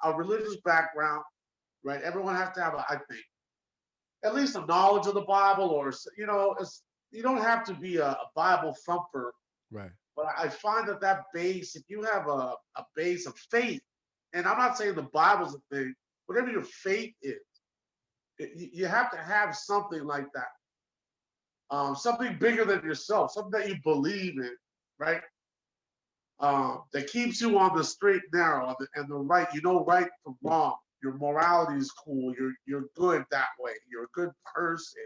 S2: a religious background, right? Everyone has to have, I think, at least a knowledge of the Bible, or you don't have to be a Bible thumper,
S1: Right.
S2: but I find that base, if you have a base of faith, and I'm not saying the Bible's a thing, whatever your faith is, you have to have something like that, something bigger than yourself, something that you believe in, right? That keeps you on the straight and narrow and the right. You know right from wrong. Your morality is cool. You're good that way. You're a good person.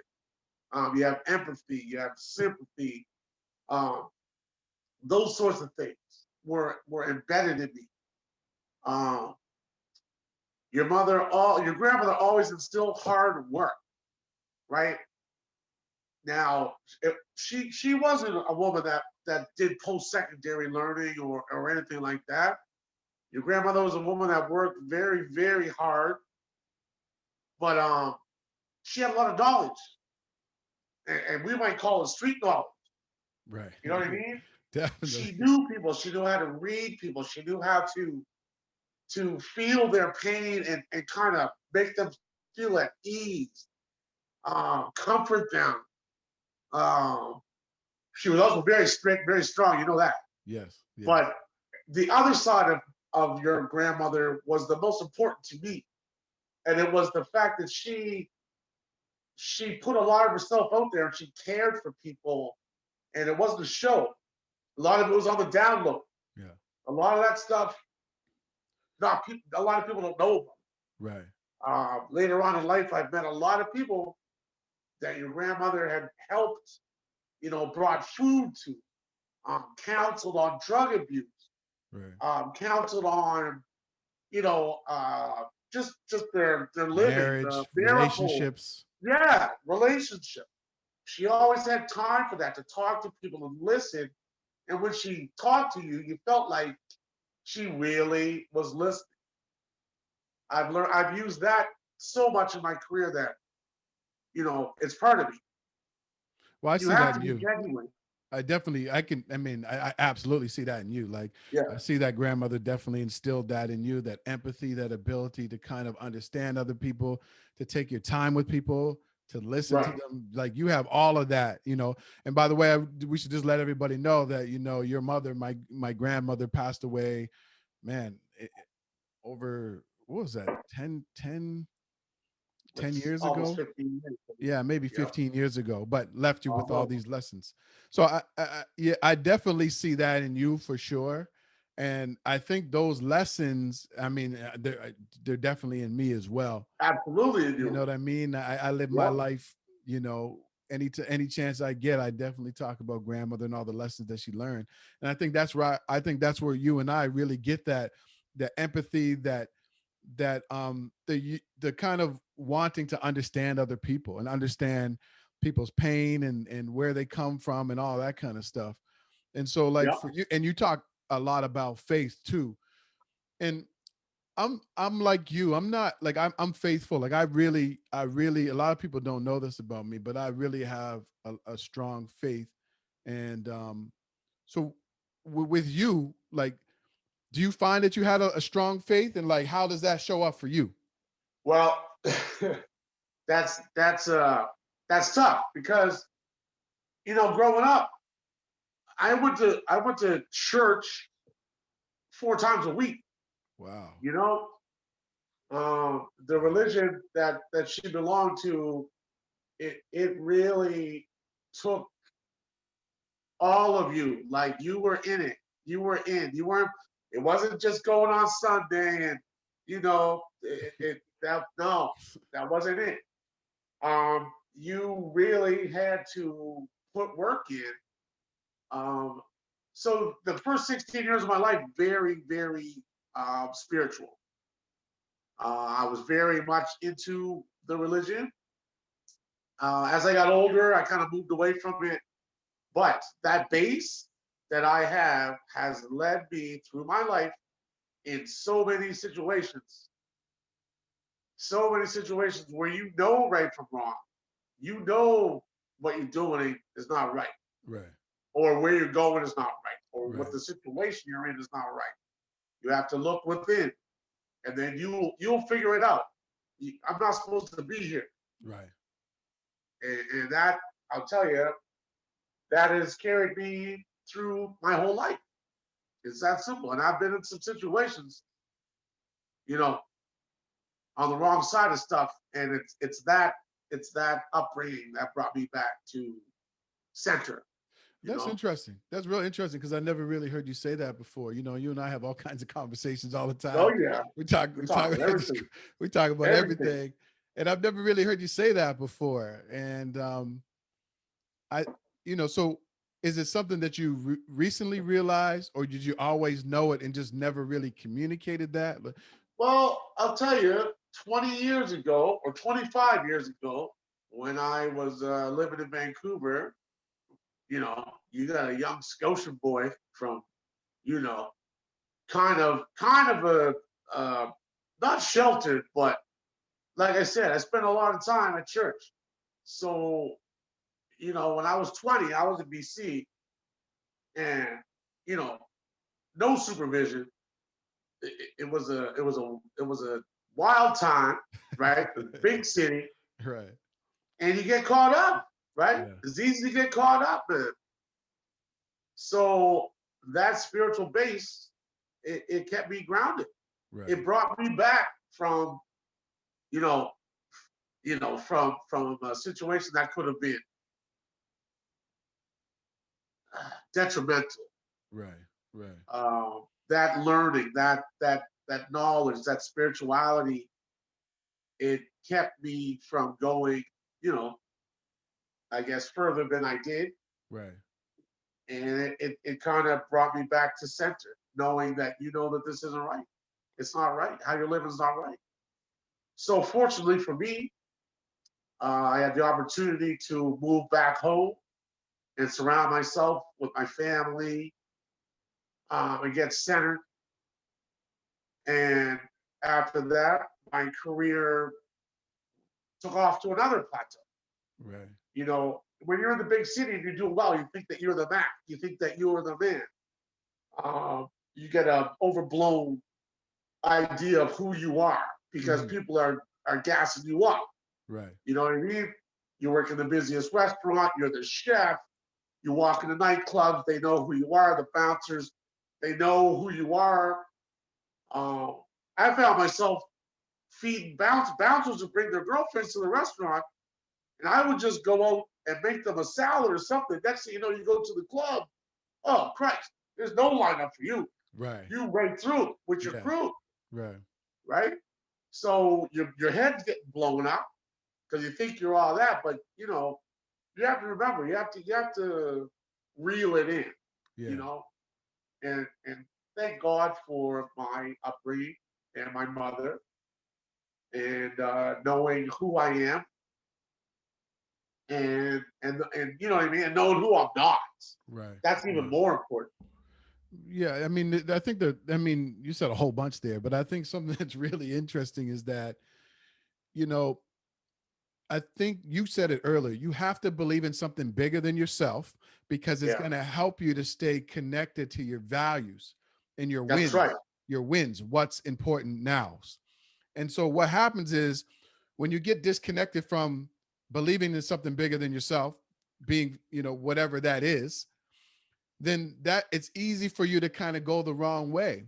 S2: You have empathy. You have sympathy. Um, those sorts of things were embedded in me. Um, your grandmother always instilled hard work. Right now, she wasn't a woman that did post secondary learning or anything like that. Your grandmother was a woman that worked very, very hard, but she had a lot of knowledge, and we might call it street knowledge.
S1: Right.
S2: You know what I mean? She
S1: Definitely.
S2: knew people. She knew how to read people. She knew how to feel their pain and kind of make them feel at ease, comfort them. Um, she was also very strict, very strong. You know that.
S1: Yes. Yes.
S2: But the other side of your grandmother was the most important to me, and it was the fact that she put a lot of herself out there and she cared for people, and it wasn't a show. A lot of it was on the down low.
S1: Yeah.
S2: A lot of that stuff, not people. A lot of people don't know about.
S1: Right.
S2: Later on in life, I've met a lot of people that your grandmother had helped, brought food to, counseled on drug abuse,
S1: Right.
S2: counseled on, you know, just their living, the
S1: Marriage,
S2: miracle,
S1: relationships.
S2: yeah, relationship. She always had time for that, to talk to people and listen. And when she talked to you, you felt like she really was listening. I've used that so much in my career that, it's part of me.
S1: Well, I
S2: You
S1: see
S2: have
S1: that
S2: to
S1: in
S2: be
S1: you.
S2: genuine.
S1: I mean, I absolutely see that in you. Like,
S2: Yeah.
S1: I see that grandmother definitely instilled that in you, that empathy, that ability to kind of understand other people, to take your time with people, to listen to
S2: Right.
S1: them. Like, you have all of that. And by the way, we should just let everybody know that, your mother, my grandmother passed away, man, over, what was that? 10
S2: It's
S1: years
S2: almost
S1: ago.
S2: 15 years.
S1: Yeah, maybe
S2: Yep.
S1: 15 years ago, but left you with all
S2: Uh-huh.
S1: these lessons. So yeah, I definitely see that in you for sure. And I think those lessons, I mean, they're definitely in me as well.
S2: Absolutely, you
S1: You know
S2: do.
S1: what I mean? I live my
S2: Yep.
S1: life, any chance I get, I definitely talk about grandmother and all the lessons that she learned. And I think that's right. I think that's where you and I really get that empathy, the kind of wanting to understand other people and understand people's pain and where they come from and all that kind of stuff. And so, like,
S2: Yep.
S1: for you, and you talk a lot about faith too. And I'm like you. I'm not like I'm faithful. Like, I really a lot of people don't know this about me, but I really have a strong faith. And so with you, like, do you find that you had a strong faith, and like, how does that show up for you?
S2: Well, that's tough because, growing up, I went to church 4 times a week.
S1: Wow.
S2: You know, the
S1: Wow.
S2: religion that she belonged to, it really took all of you. Like, you were in it. You were in. You weren't. It wasn't just going on Sunday and, that no, that wasn't it. You really had to put work in. Um, so the first 16 years of my life, very, very spiritual. I was very much into the religion. As I got older, I kind of moved away from it. But that base that I have has led me through my life in so many situations where you know right from wrong. You know what you're doing is not right,
S1: Right.
S2: or where you're going is not right, or what
S1: Right.
S2: the situation you're in is not right. You have to look within, and then you'll figure it out. I'm not supposed to be here,
S1: Right.
S2: and that, I'll tell you, that has carried me through my whole life. It's that simple. And I've been in some situations, you know, on the wrong side of stuff, and it's that upbringing that brought me back to center. You
S1: That's
S2: know.
S1: interesting. That's real interesting because I never really heard you say that before. You and I have all kinds of conversations all the
S2: Oh
S1: time.
S2: yeah,
S1: We talk,
S2: we
S1: we
S2: talk
S1: talk,
S2: about everything,
S1: we talk about
S2: everything.
S1: everything, and I've never really heard you say that before. And I, so is it something that you recently realized, or did you always know it and just never really communicated that?
S2: Well, I'll tell you, 20 years ago or 25 years ago, when I was living in Vancouver, you got a young Scotian boy from, you know, kind of a not sheltered, but like I said, I spent a lot of time at church. So, when I was 20, I was in BC, and you know, no supervision. It was a wild time, right? The big city,
S1: Right.
S2: and you get caught up, right?
S1: Yeah.
S2: It's easy to get caught up, man. So that spiritual base, it kept me grounded.
S1: Right.
S2: It brought me back from, you know, from a situation that could have been detrimental.
S1: Right. Right.
S2: That learning, that knowledge, that spirituality, it kept me from going, you know, I guess further than I did.
S1: Right.
S2: And it kind of brought me back to center, knowing that you know that this isn't right. It's not right. How you're living is not right. So fortunately for me, I had the opportunity to move back home and surround myself with my family and get centered. And after that, my career took off to another plateau.
S1: Right.
S2: You know, when you're in the big city and you do well, you think that you're the man. You think that you're the man. You get a overblown idea of who you are because
S1: Hmm.
S2: people are gassing you up.
S1: Right.
S2: You know what I mean? You work in the busiest restaurant, you're the chef, you walk in the nightclubs, they know who you are, the bouncers, they know who you are. Um, I found myself feeding bouncers would bring their girlfriends to the restaurant, and I would just go out and make them a salad or something. Next thing you know, you go to the club. Oh Christ, there's no lineup for you.
S1: Right.
S2: You right through it with your
S1: Yeah.
S2: crew,
S1: Right.
S2: right? So your head's getting blown up because you think you're all that, but you know you have to remember you have to reel it in, you
S1: Yeah.
S2: know, and thank God for my upbringing and my mother and knowing who I am and you know what I mean and knowing who I'm not.
S1: Right.
S2: That's even
S1: Right.
S2: more important.
S1: Yeah. I mean, I think that, I mean, you said a whole bunch there, but I think something that's really interesting is that, you know, I think you said it earlier. You have to believe in something bigger than yourself because it's
S2: Yeah,
S1: going to help you to stay connected to your values and
S2: that's right.
S1: your wins, what's important now. And so what happens is when you get disconnected from believing in something bigger than yourself, being, you know, whatever that is, then that it's easy for you to kind of go the wrong way.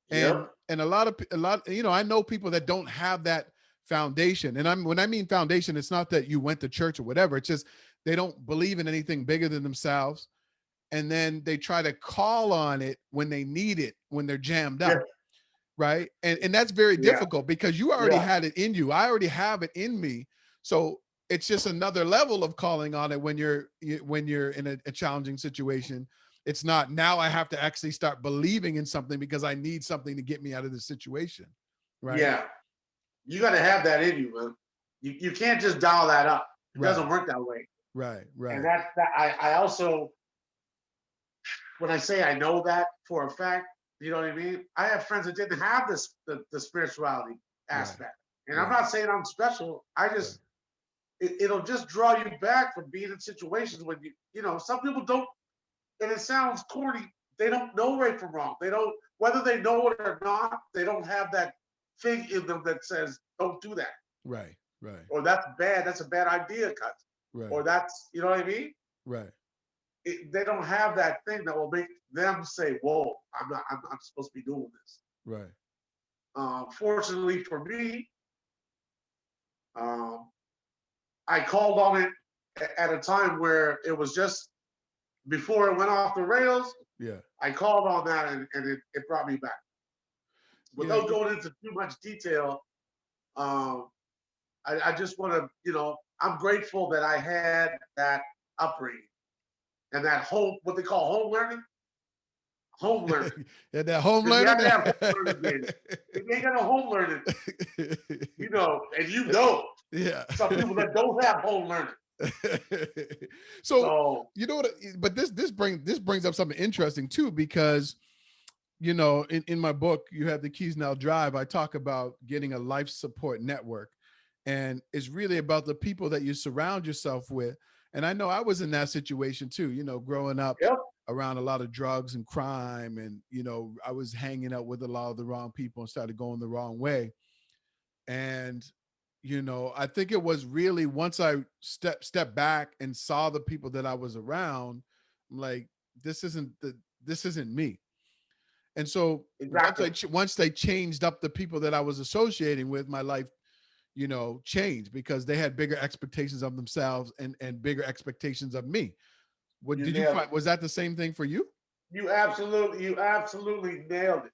S2: Yep.
S1: And a lot, you know, I know people that don't have that foundation. And I'm when I mean foundation, it's not that you went to church or whatever. It's just they don't believe in anything bigger than themselves. And then they try to call on it when they need it, when they're jammed
S2: Yeah.
S1: up. Right. And that's very
S2: Yeah.
S1: difficult because you already
S2: Yeah.
S1: had it in you. I already have it in me. So it's just another level of calling on it when you're in a challenging situation. It's not now I have to actually start believing in something because I need something to get me out of the situation. Right.
S2: Yeah. You got to have that in you, man. You can't just dial that up. It doesn't
S1: Right.
S2: work that way.
S1: Right.
S2: And
S1: Right.
S2: that's that. I also when I say I know that for a fact, you know what I mean? I have friends that didn't have the spirituality
S1: Right.
S2: aspect. And I'm
S1: Right.
S2: not saying I'm special. I
S1: Right.
S2: just it'll just draw you back from being in situations when you know some people don't and it sounds corny, they don't know right from wrong. They don't whether they know it or not, they don't have that thing in them that says don't do that.
S1: Right. Right.
S2: Or that's bad, that's a bad idea, cut.
S1: Right.
S2: Or that's you know what I mean?
S1: Right.
S2: They don't have that thing that will make them say, "Whoa, I'm supposed to be doing this."
S1: Right.
S2: Fortunately for me, um, I called on it at a time where it was just before it went off the rails.
S1: Yeah.
S2: I called on that and it brought me back.
S1: Yeah.
S2: Without going into too much detail, um, I just want to, you know, I'm grateful that I had that upbringing and that home, what they call home learning.
S1: Yeah, that home
S2: Because you
S1: learning.
S2: have to have home learning, baby. If you ain't got no home learning, you know, and you know,
S1: Yeah.
S2: some people that don't have home learning.
S1: So
S2: So,
S1: you know what? But this brings up something interesting too, because you know, in my book, You Have the Keys Now Drive, I talk about getting a life support network. And it's really about the people that you surround yourself with. And I know I was in that situation too, you know, growing up
S2: yep,
S1: around a lot of drugs and crime. And, you know, I was hanging out with a lot of the wrong people and started going the wrong way. And, you know, I think it was really once I stepped back and saw the people that I was around, I'm like, this isn't me. And so
S2: exactly.
S1: once they changed up the people that I was associating with, my life, you know, changed because they had bigger expectations of themselves and bigger expectations of me. What
S2: You
S1: did you
S2: nailed it.
S1: find? Was that the same thing for you?
S2: You absolutely nailed it.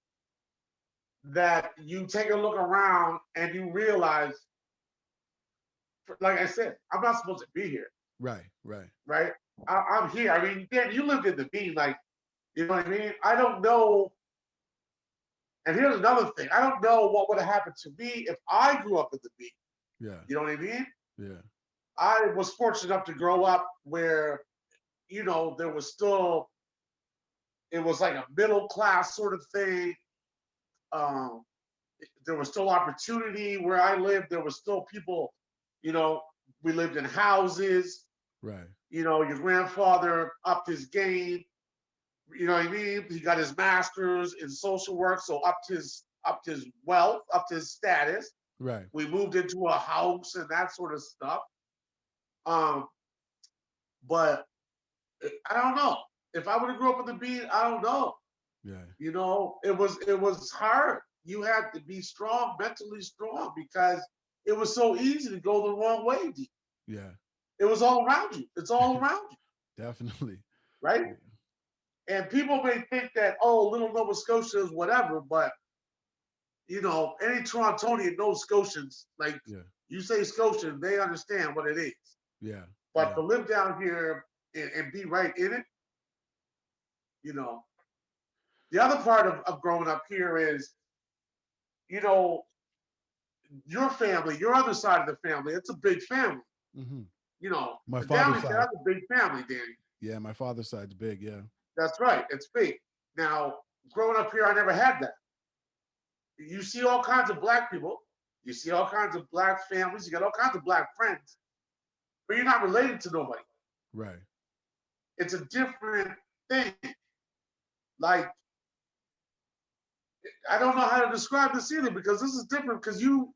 S2: That you take a look around and you realize, like I said, I'm not supposed to be here,
S1: Right, right,
S2: right? I'm here. I mean, Dan, you lived in the bean, like, you know what I mean? I don't know. And here's another thing. I don't know what would have happened to me if I grew up in the bean.
S1: Yeah.
S2: You know what I mean?
S1: Yeah.
S2: I was fortunate enough to grow up where, there was still, it was like a middle class sort of thing. Um, there was still opportunity where I lived. There was still people, you know, we lived in houses.
S1: Right.
S2: Your grandfather upped his game. You know what I mean? He got his master's in social work, so upped his wealth, upped his status.
S1: Right.
S2: We moved into a house and that sort of stuff. Um, but I don't know. If I would have grew up in the beat, I don't know.
S1: Yeah.
S2: It was hard. You had to be strong, mentally strong, because it was so easy to go the wrong way.
S1: Yeah.
S2: It was all around you. It's all around you,
S1: Definitely.
S2: right?
S1: Yeah.
S2: And people may think that, oh, little Nova Scotia is whatever, but any Torontonian knows Scotians. Like,
S1: Yeah.
S2: you say Scotian, they understand what it is.
S1: Yeah.
S2: But
S1: Yeah.
S2: to live down here and be right in it, you know. The other part of growing up here is, you know, your family, your other side of the family, it's a big family.
S1: Hmm. My
S2: The
S1: father's
S2: Downey side,
S1: side.
S2: that's a big family, Danny.
S1: Yeah, my father's side's big. Yeah.
S2: That's right, it's big. Now, growing up here, I never had that. You see all kinds of black people, you see all kinds of black families, you got all kinds of black friends, but you're not related to nobody.
S1: Right.
S2: It's a different thing. Like, I don't know how to describe this either, because this is different, because you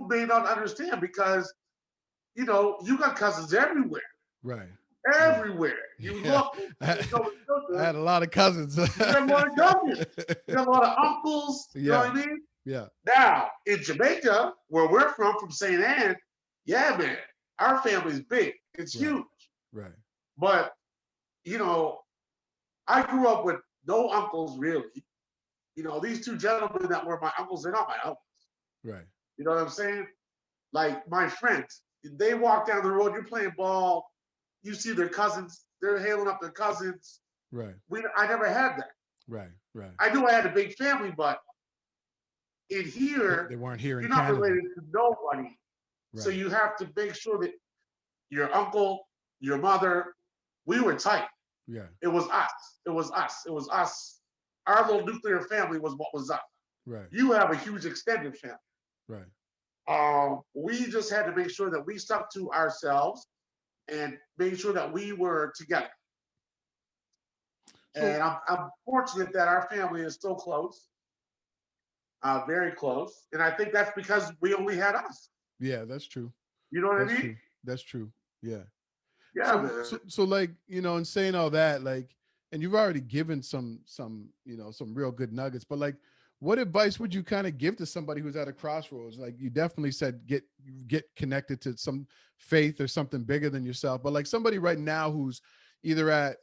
S2: may not understand, because you got cousins everywhere.
S1: Right. Yeah.
S2: Everywhere you
S1: Yeah.
S2: look,
S1: I,
S2: in Nova
S1: I
S2: Scotia,
S1: had a lot of cousins.
S2: you got a lot of cousins. You got a lot of uncles. You know
S1: Yeah.
S2: what I mean?
S1: Yeah.
S2: Now, in Jamaica, where we're from St. Anne, yeah, man, our family's big. It's
S1: Right.
S2: huge.
S1: Right.
S2: But, you know, I grew up with no uncles really. These two gentlemen that were my uncles, they're not my uncles.
S1: Right.
S2: You know what I'm saying? Like, my friends, they walk down the road, you're playing ball, you see their cousins, they're hailing up their cousins.
S1: Right.
S2: I never had that.
S1: Right. Right.
S2: I knew I had a big family, but in
S1: They
S2: here,
S1: weren't here in
S2: you're not
S1: Canada.
S2: related to nobody. So
S1: Right.
S2: you have to make sure that your uncle, your mother, we were tight.
S1: Yeah.
S2: It was us. It was us. It was us. Our little nuclear family was what was up.
S1: Right.
S2: You have a huge extended family.
S1: Right.
S2: We just had to make sure that we stuck to ourselves and made sure that we were together.
S1: So
S2: And I'm fortunate that our family is still close, very close. And I think that's because we only had us.
S1: yeah, that's true.
S2: You know what I
S1: That's
S2: mean?
S1: true. That's true. Yeah.
S2: Yeah,
S1: So
S2: man.
S1: so so like, in saying all that, like, and you've already given some real good nuggets, but like what advice would you kind of give to somebody who's at a crossroads? Like you definitely said get connected to some faith or something bigger than yourself, but like somebody right now who's either at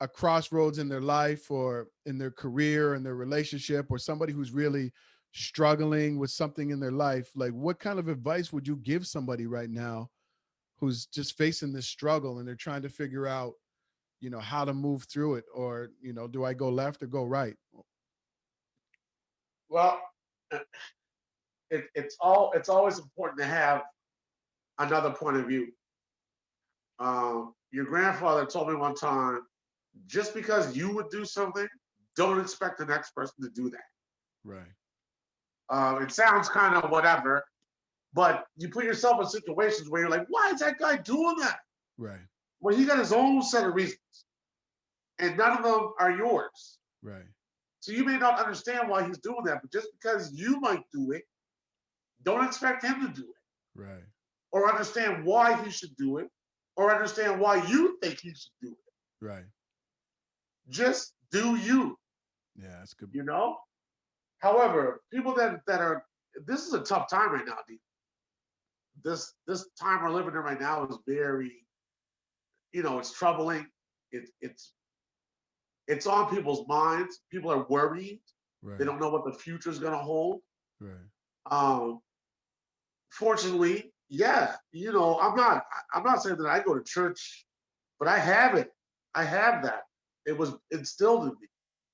S1: a crossroads in their life or in their career and their relationship, or somebody who's really struggling with something in their life, like what kind of advice would you give somebody right now who's just facing this struggle and they're trying to figure out, how to move through it, or, do I go left or go right?
S2: Well, it's always important to have another point of view. Your grandfather told me one time, just because you would do something, don't expect the next person to do that.
S1: Right.
S2: It sounds kind of whatever, but you put yourself in situations where you're like, why is that guy doing that?
S1: Right.
S2: Well, he got his own set of reasons, and none of them are yours.
S1: Right.
S2: So you may not understand why he's doing that, but just because you might do it, don't expect him to do it,
S1: Right.
S2: or understand why he should do it, or understand why you think he should do it.
S1: Right.
S2: Just do you,
S1: Yeah, that's good.
S2: you know? However, people that are, this is a tough time right now, D. This time we're living in right now is very, it's troubling. It's on people's minds. People are worried. They
S1: Right.
S2: don't know what the future is going to hold.
S1: Right.
S2: Um, Fortunately, yeah, I'm not saying that I go to church But I have it. I have that. It was instilled in me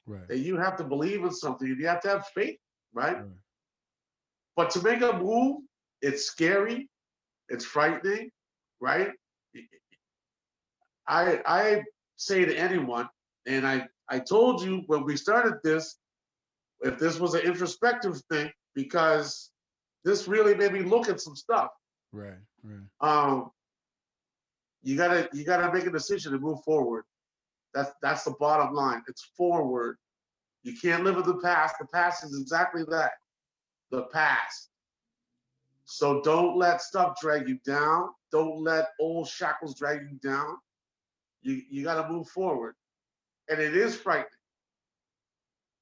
S1: Right.
S2: that you have to believe in something and you have to have faith, right?
S1: Right.
S2: But to make a move, it's scary, it's frightening, right? I say to anyone, and I told you when we started this, if this was an introspective thing, because this really made me look at some stuff.
S1: Right. Right.
S2: Um, you gotta make a decision to move forward. That's the bottom line. It's forward. You can't live in the past. The past is exactly that, the past. So don't let stuff drag you down. Don't let old shackles drag you down. You got to move forward, and it is frightening.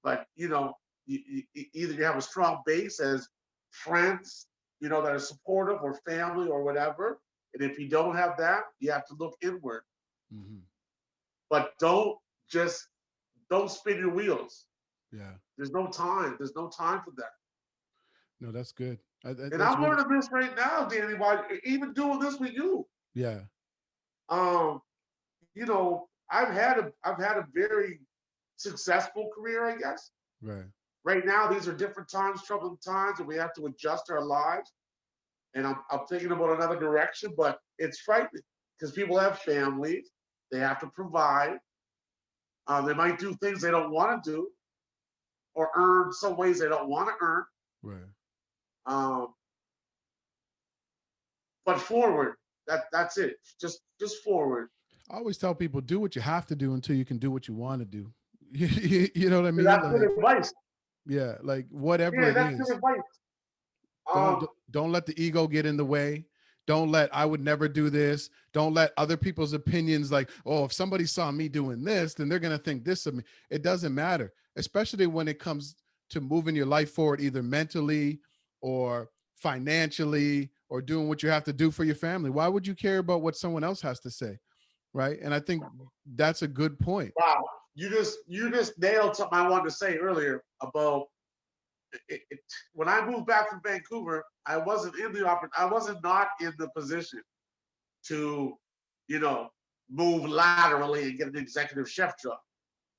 S2: But either you have a strong base as friends, that are supportive, or family, or whatever. And if you don't have that, you have to look inward.
S1: Mm-hmm.
S2: But don't spin your wheels.
S1: Yeah.
S2: There's no time. There's no time for that.
S1: No, that's good.
S2: And
S1: That's
S2: I'm
S1: really,
S2: learning this right now, Danny, while even doing this with you.
S1: yeah.
S2: Um, I've had a very successful career, I guess.
S1: Right.
S2: Right now, these are different times, troubling times, and we have to adjust our lives. And I'm thinking about another direction, but it's frightening because people have families, they have to provide. They might do things they don't want to do, or earn some ways they don't want to earn.
S1: Right.
S2: Um, but forward, that's it. Just forward.
S1: I always tell people, do what you have to do until you can do what you want to do. You know what I
S2: So
S1: mean?
S2: that's good
S1: Like,
S2: advice.
S1: yeah, like whatever
S2: Yeah,
S1: it
S2: that's good
S1: is.
S2: advice.
S1: Don't
S2: Um,
S1: don't let the ego get in the way. Don't let I would never do this. Don't let other people's opinions, like, oh, if somebody saw me doing this, then they're gonna think this of me. It doesn't matter, especially when it comes to moving your life forward, either mentally or financially, or doing what you have to do for your family. Why would you care about what someone else has to say? Right. And I think that's a good point.
S2: wow, you just nailed something I wanted to say earlier about it. When I moved back from Vancouver, I wasn't not in the position to, you know, move laterally and get an executive chef job.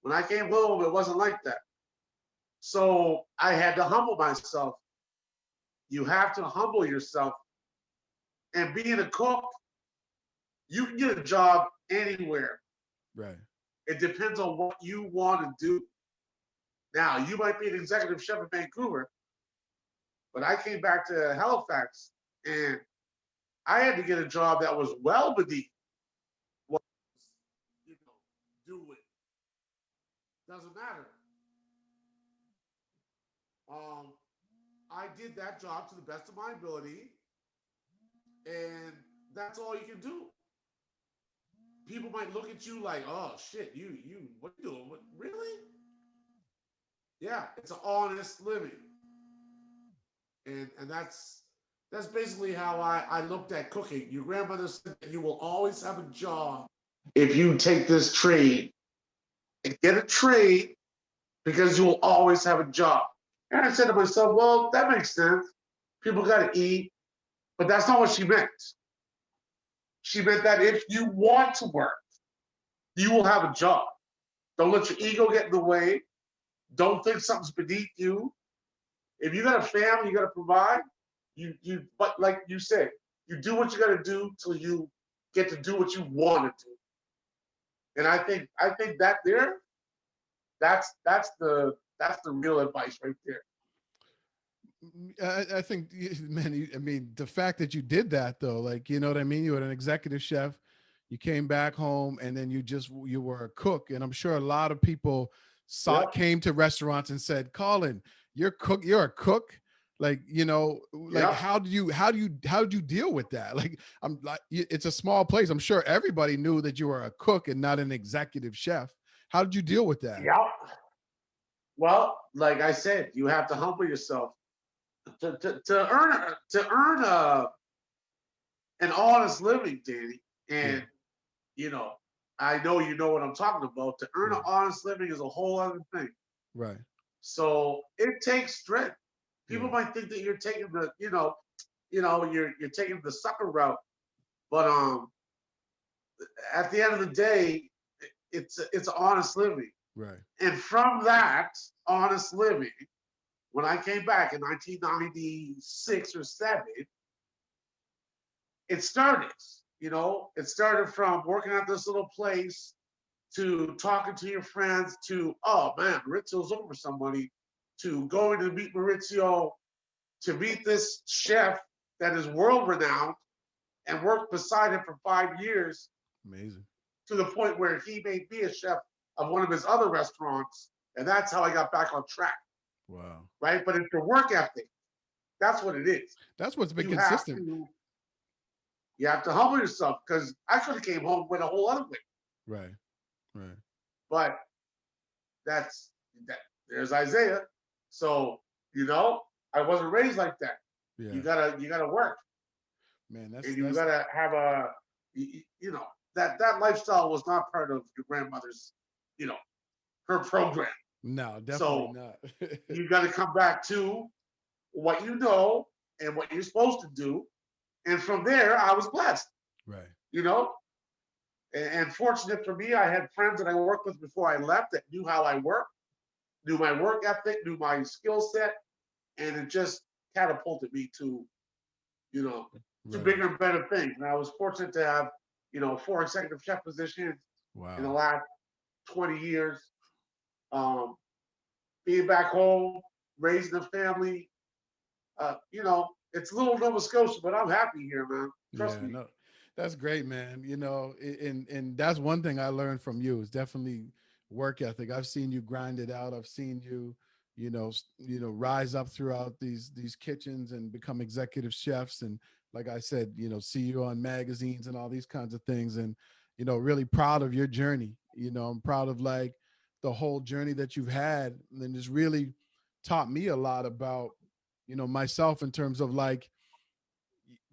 S2: When I came home, it wasn't like that. So I had to humble myself. You have to humble yourself. And being a cook, you can get a job anywhere.
S1: Right.
S2: It depends on what you want to do. Now, you might be an executive chef in Vancouver, but I came back to Halifax and I had to get a job that was well beneath what you know doing. Doesn't matter. Um, I did that job to the best of my ability, and that's all you can do. People might look at you like, "Oh shit, what you doing? What, really?" Yeah, it's an honest living, and that's basically how I looked at cooking. Your grandmother said that you will always have a job if you take this trade and get a trade because you will always have a job. And I said to myself, well, that makes sense. People got to eat, but that's not what she meant. She meant that if you want to work, you will have a job. Don't let your ego get in the way. Don't think something's beneath you. If you got a family, you got to provide. But like you said, you do what you got to do till you get to do what you want to do. And I think that there, that's the real advice right there.
S1: I think, man, I mean, the fact that you did that though, like, you know what I mean? You were an executive chef, you came back home, and then you were a cook. And I'm sure a lot of people
S2: Yep.
S1: came to restaurants and said, Colin, you're a cook. Like, like
S2: Yep.
S1: how do you deal with that? Like, I'm like, it's a small place. I'm sure everybody knew that you were a cook and not an executive chef. How did you deal with that?
S2: Yep. Well, like I said, you have to humble yourself to earn an honest living, Danny.
S1: Yeah.
S2: And you know, I know you know what I'm talking about. To earn an
S1: Right.
S2: honest living is a whole other thing.
S1: Right.
S2: So it takes strength. People
S1: Yeah.
S2: might think that you're taking you're taking the sucker route, but at the end of the day, it's honest living.
S1: Right.
S2: And from that honest living, when I came back in 1996 or 7, it started. It started from working at this little place to talking to your friends to, oh man, Maurizio's looking for somebody, to going to meet Maurizio, to meet this chef that is world renowned and worked beside him for 5 years
S1: Amazing.
S2: to the point where he made me a chef of one of his other restaurants. And that's how I got back on track.
S1: Wow.
S2: Right. But it's your work ethic. That's what it is.
S1: That's what's been
S2: You have
S1: consistent.
S2: to you have to humble yourself, because I could have came home with a whole other way.
S1: Right. Right.
S2: But that's that. There's Isaiah. So I wasn't raised like that.
S1: Yeah.
S2: You gotta work,
S1: Man,
S2: and you gotta have that lifestyle was not part of your grandmother's, her program.
S1: No, definitely
S2: So
S1: not.
S2: you got to come back to what you know and what you're supposed to do, and from there, I was blessed.
S1: Right.
S2: And fortunate for me, I had friends that I worked with before I left that knew how I worked, knew my work ethic, knew my skill set, and it just catapulted me to, to
S1: Right.
S2: bigger and better things. And I was fortunate to have, 4 executive chef positions in the
S1: Wow.
S2: last 20 years. Being back home, raising a family, it's little Nova Scotia, but I'm happy here, man. Trust
S1: Yeah,
S2: me.
S1: no, that's great, man. And that's one thing I learned from you is definitely work ethic. I've seen you grind it out. I've seen you, rise up throughout these kitchens and become executive chefs. And like I said, see you on magazines and all these kinds of things. And really proud of your journey. I'm proud of like the whole journey that you've had, and it's really taught me a lot about, myself in terms of like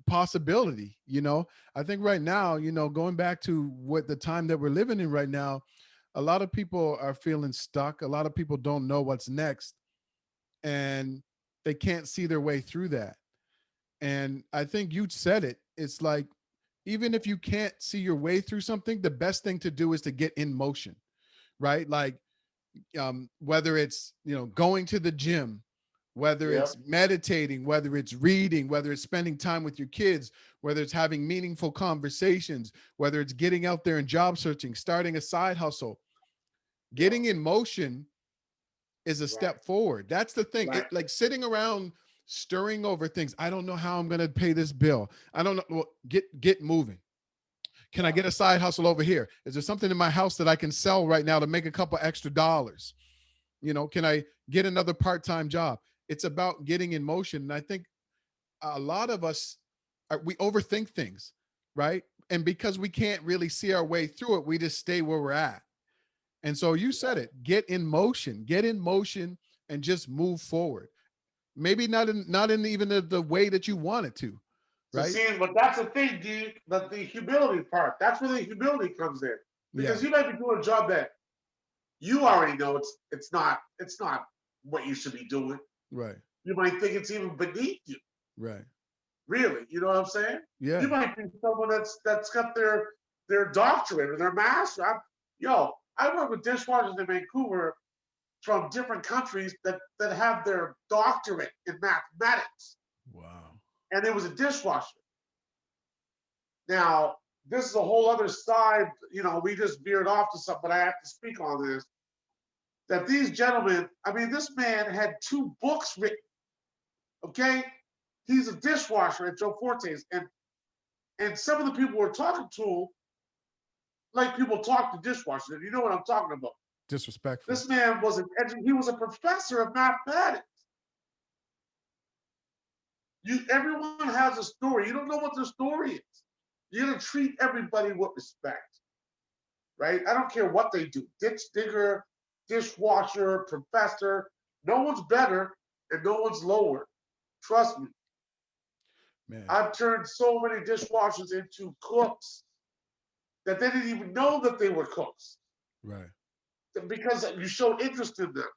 S1: possibility. I think right now, going back to what the time that we're living in right now, a lot of people are feeling stuck. A lot of people don't know what's next, and they can't see their way through that. And I think you said it. It's like, even if you can't see your way through something, the best thing to do is to get in motion, right? Like, whether it's going to the gym, whether
S2: Yep.
S1: it's meditating, whether it's reading, whether it's spending time with your kids, whether it's having meaningful conversations, whether it's getting out there and job searching, starting a side hustle, getting in motion is a
S2: Right.
S1: step forward. That's the thing.
S2: Right.
S1: Like sitting around stirring over things. I don't know how I'm going to pay this bill. I don't know. Well, get moving. Can I get a side hustle over here? Is there something in my house that I can sell right now to make a couple extra dollars? Can I get another part-time job? It's about getting in motion. And I think a lot of us, we overthink things, right? And because we can't really see our way through it, we just stay where we're at. And so you said it, get in motion and just move forward. Maybe not in even the way that you want it to,
S2: So
S1: right?
S2: see, but that's the thing, dude. But the humility part, that's where the humility comes in.
S1: Yeah,
S2: Because you might be doing a job that you already know it's not what you should be doing.
S1: right,
S2: You might think it's even beneath you.
S1: right.
S2: Really, you know what I'm saying?
S1: Yeah,
S2: You might be someone that's got their doctorate or their master. I work with dishwashers in Vancouver from different countries that have their doctorate in mathematics,
S1: wow.
S2: and it was a dishwasher. Now, this is a whole other side. We just veered off to something, but I have to speak on this. That these gentlemen, I mean, this man had 2 books written. Okay, he's a dishwasher at Joe Forte's, and some of the people we're talking to, like people talk to dishwashers, and you know what I'm talking about.
S1: Disrespectful.
S2: This man he was a professor of mathematics. Everyone has a story. You don't know what their story is. You're gonna treat everybody with respect, right? I don't care what they do. Ditch digger, dishwasher, professor. No one's better and no one's lower. Trust me.
S1: Man,
S2: I've turned so many dishwashers into cooks that they didn't even know that they were cooks
S1: right,
S2: because you showed interest in them.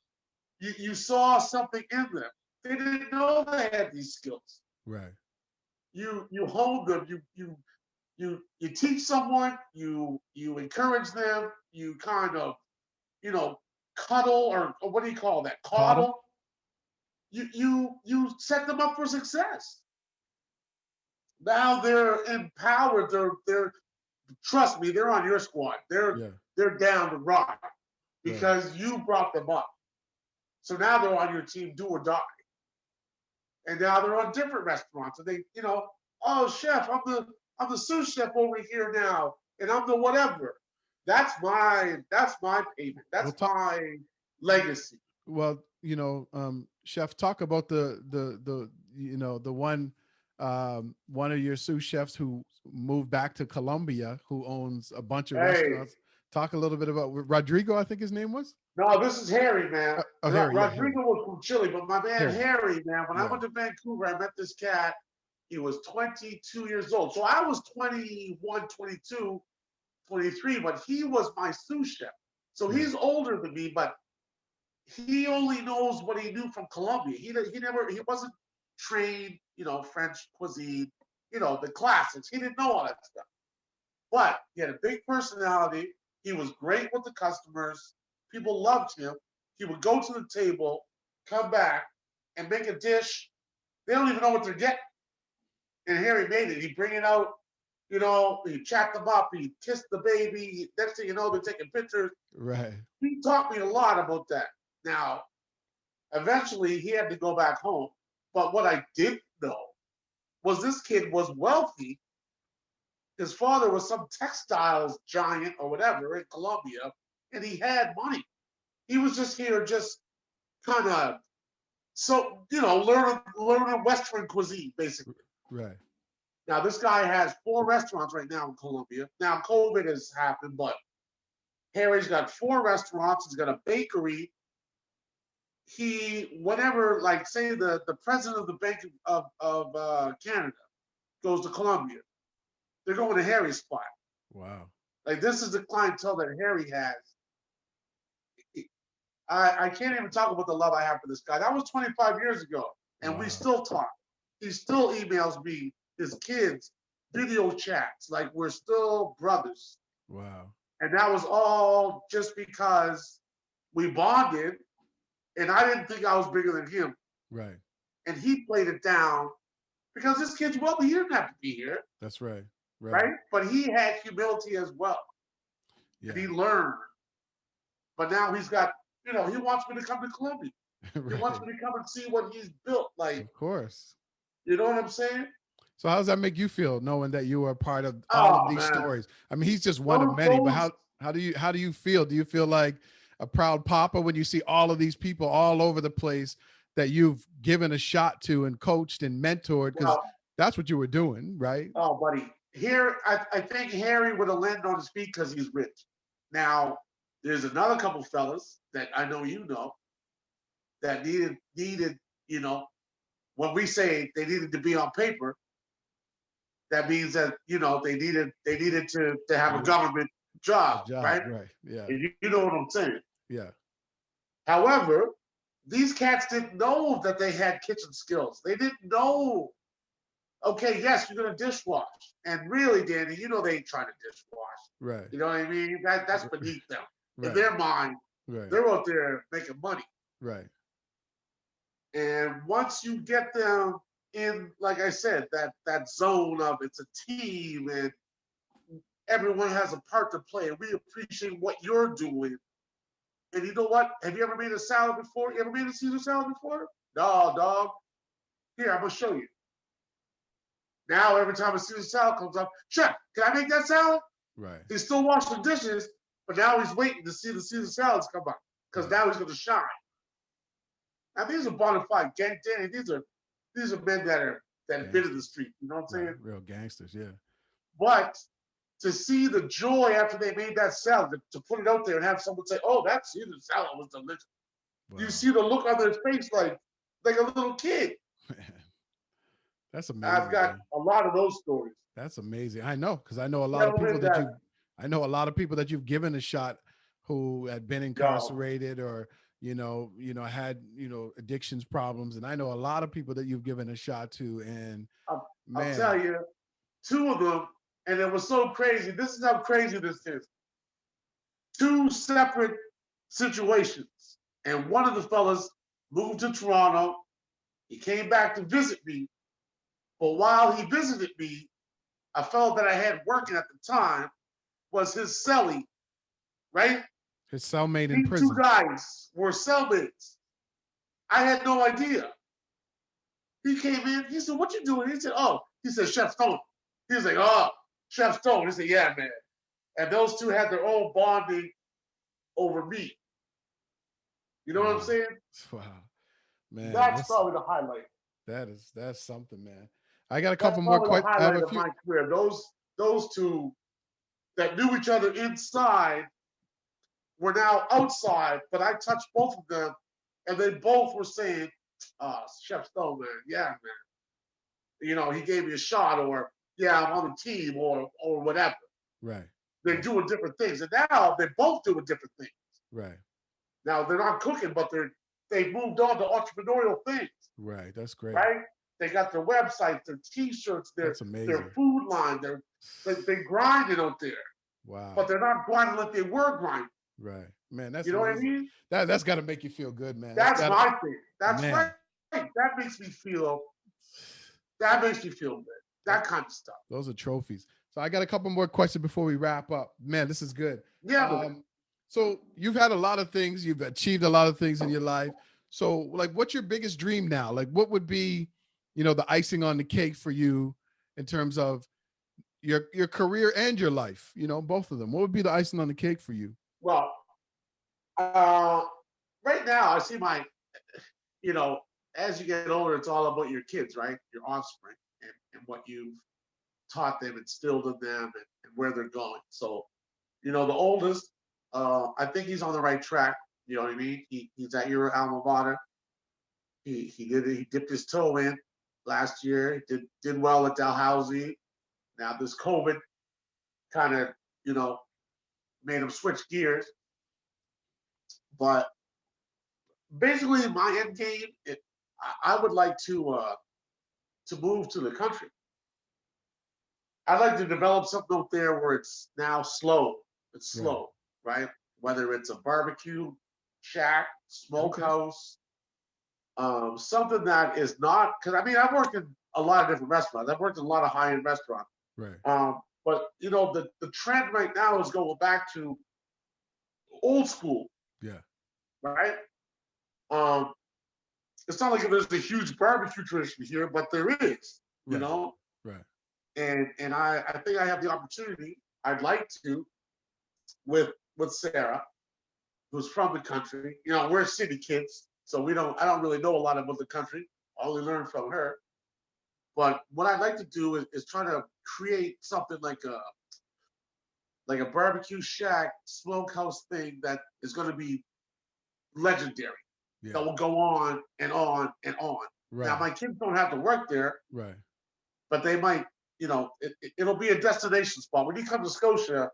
S2: You saw something in them. They didn't know they had these skills.
S1: right.
S2: You honed them. You you teach someone, you encourage them, you kind of, you know, cuddle, or what do you call that?
S1: Coddle.
S2: Coddle. You set them up for success. Now they're empowered. They're trust me, they're on your squad.
S1: Yeah.
S2: They're down to rock
S1: Right.
S2: because you brought them up. So now they're on your team, do or die. And now they're on different restaurants. And they, oh chef, I'm the sous chef over here now, and I'm the whatever. That's my payment.
S1: We'll
S2: That's
S1: talk.
S2: my legacy.
S1: Well, chef, talk about the one of your sous chefs who moved back to Colombia, who owns a bunch of
S2: Hey,
S1: restaurants. Talk a little bit about Rodrigo, I think his name was.
S2: no, this is Harry, man.
S1: Oh, Harry, yeah, Harry,
S2: Rodrigo was from Chile, but my man
S1: Harry,
S2: Harry, man, when I
S1: yeah,
S2: went to Vancouver, I met this cat. He was 22 years old. So I was 21, 22, 23, but he was my sous chef. So
S1: right,
S2: he's older than me, but he only knows what he knew from Colombia. He wasn't trained, French cuisine, the classics. He didn't know all that stuff. But he had a big personality. He was great with the customers. People loved him. He would go to the table, come back, and make a dish. They don't even know what they're getting. And Harry made it. He'd bring it out, he'd chat them up, he'd kiss the baby. Next thing you know, they're taking pictures.
S1: right,
S2: He taught me a lot about that. Now, eventually, he had to go back home. But what I didn't know was this kid was wealthy. His father was some textiles giant or whatever in Colombia, and he had money. He was just here, just kind of learning Western cuisine basically.
S1: right.
S2: Now this guy has 4 restaurants right now in Colombia. Now COVID has happened, but Harry's got 4 restaurants. He's got a bakery. Whenever, like, say the president of the Bank of Canada goes to Colombia, they're going to Harry's spot.
S1: Wow.
S2: Like, this is the clientele that Harry has. I can't even talk about the love I have for this guy. That was 25 years ago, and we
S1: Wow.
S2: still talk. He still emails me his kids, video chats, like we're still brothers.
S1: Wow.
S2: And that was all just because we bonded, and I didn't think I was bigger than him.
S1: Right.
S2: And he played it down because this kid's wealthy. He didn't have to be here,
S1: That's right. Right.
S2: right? But he had humility as well, and
S1: Yeah.
S2: he learned. But now he's got, he wants me to come to Colombia. He wants
S1: Right.
S2: me to come and see what he's built. Like,
S1: Of course.
S2: you know what I'm saying?
S1: So how does that make you feel knowing that you are a part of all of
S2: Oh
S1: these
S2: man,
S1: stories? I mean, he's just one of
S2: those
S1: many, but
S2: those
S1: how do you feel? Do you feel like a proud papa when you see all of these people all over the place that you've given a shot to and coached and mentored? Because
S2: well,
S1: that's what you were doing, right?
S2: oh buddy, here I think Harry would have landed on his feet because he's rich. Now, there's another couple fellas that I know that needed, you know, when we say they needed to be on paper, that means that they needed to have a government
S1: A
S2: job,
S1: job,
S2: right?
S1: right? Yeah,
S2: And you know what I'm saying.
S1: yeah,
S2: However, these cats didn't know that they had kitchen skills. They didn't know. Okay, yes, you're gonna dishwash, and really, Danny, they ain't trying to dishwash.
S1: right,
S2: You know what I mean? That's beneath them. In
S1: right,
S2: their mind,
S1: right,
S2: they're out there making money.
S1: right,
S2: And once you get them in, like I said, that zone of it's a team and everyone has a part to play, and we appreciate what you're doing. And you know what? Have you ever made a salad before? You ever made a Caesar salad before? No, dog. Here, I'm gonna show you. Now every time a Caesar salad comes up, chef, can I make that salad?
S1: right,
S2: He's still washing dishes, but now he's waiting to see the Caesar salads come up because
S1: right.
S2: now he's gonna shine. Now these are bona fide gang Danny. These are men that have been in the
S1: Gangsters,
S2: street. You know what I'm
S1: right?
S2: saying?
S1: Real gangsters, yeah.
S2: But to see the joy after they made that salad, to put it out there and have someone say, "Oh, that Caesar salad was delicious." You
S1: Wow,
S2: see the look on their face like a little kid.
S1: man, that's
S2: I've
S1: amazing,
S2: got
S1: man.
S2: a lot of those stories.
S1: That's amazing. I know because I know a lot
S2: Yeah,
S1: of people
S2: with
S1: that
S2: that,
S1: you've. I know a lot of people that you've given a shot who had been
S2: yo,
S1: incarcerated or had addictions problems, and I know a lot of people that you've given a shot to. And
S2: I'll tell
S1: man,
S2: you, 2 of them. And it was so crazy. This is how crazy this is. Two separate situations. And one of the fellas moved to Toronto. He came back to visit me. But while he visited me, a fellow that I had working at the time was his cellie, right?
S1: His cellmate in
S2: These two
S1: prison.
S2: guys were cellmates. I had no idea. He came in. He said, "What you doing?" He said, "Oh," he said, "Chef Stone." He was like, "Oh, Chef Stone." He said, "Yeah, man." And those two had their own bonding over me. You know what I'm
S1: Wow.
S2: saying?
S1: Wow. Man,
S2: That's probably the highlight.
S1: that's something, man. I got a
S2: That's
S1: couple more
S2: probably the
S1: questions. I have
S2: highlight
S1: a
S2: of
S1: few.
S2: my career. Those two that knew each other inside were now outside, but I touched both of them, and they both were saying, Chef Stone, man, yeah, man. You know, he gave me a shot, or yeah, I'm on the team, or whatever.
S1: Right.
S2: They're
S1: Right.
S2: doing different things, and now they're both doing different things.
S1: Right.
S2: Now they're not cooking, but they've moved on to entrepreneurial things,
S1: Right. That's great.
S2: right? They got their websites, their T-shirts,
S1: That's
S2: their
S1: amazing.
S2: food line, they grinding out there,
S1: Wow.
S2: but they're not grinding like they were grinding.
S1: Right. Man, that's
S2: You know what I
S1: amazing.
S2: mean?
S1: That's got to make you feel good, man. That's
S2: That's
S1: got to,
S2: my thing. That's right.
S1: man.
S2: That makes me feel. That makes me feel good.
S1: That,
S2: That kind of stuff.
S1: those are trophies. So I got a couple more questions before we wrap up. Man, this is good.
S2: Yeah, but
S1: So you've had a lot of things, you've achieved a lot of things in your life. So like what's your biggest dream now? Like what would be, the icing on the cake for you in terms of your career and your life, both of them. What would be the icing on the cake for you?
S2: well, uh, right now I see you know, as you get older, it's all about your kids, right? Your offspring and what you've taught them, instilled in them, and where they're going. So, the oldest, I think he's on the right track. You know what I mean? He's at your alma mater. He did it. He dipped his toe in last year. He did well at Dalhousie. Now this COVID kind of, you know, made him switch gears. But basically, my end game, I would like to move to the country. I'd like to develop something out there where it's now slow. It's
S1: Right.
S2: slow, right? Whether it's a barbecue shack,
S1: Okay.
S2: smokehouse, something that is not, because I mean, I've worked in a lot of different restaurants. I've worked in a lot of high end restaurants.
S1: Right.
S2: But the trend right now is going back to old school,
S1: Yeah.
S2: right? Um, it's not like there's a huge barbecue tradition here, but there is, you
S1: Right.
S2: know.
S1: Right.
S2: And I think I have the opportunity. I'd like to with Sarah, who's from the country. We're city kids, so I don't really know a lot about the country. I only learned from her. But what I'd like to do is try to create something like a barbecue shack smokehouse thing that is going to be legendary,
S1: Yeah.
S2: that will go on and on and on. Now
S1: Right.
S2: my kids don't have to work there,
S1: Right.
S2: but they might. It'll be a destination spot. When you come to Scotia,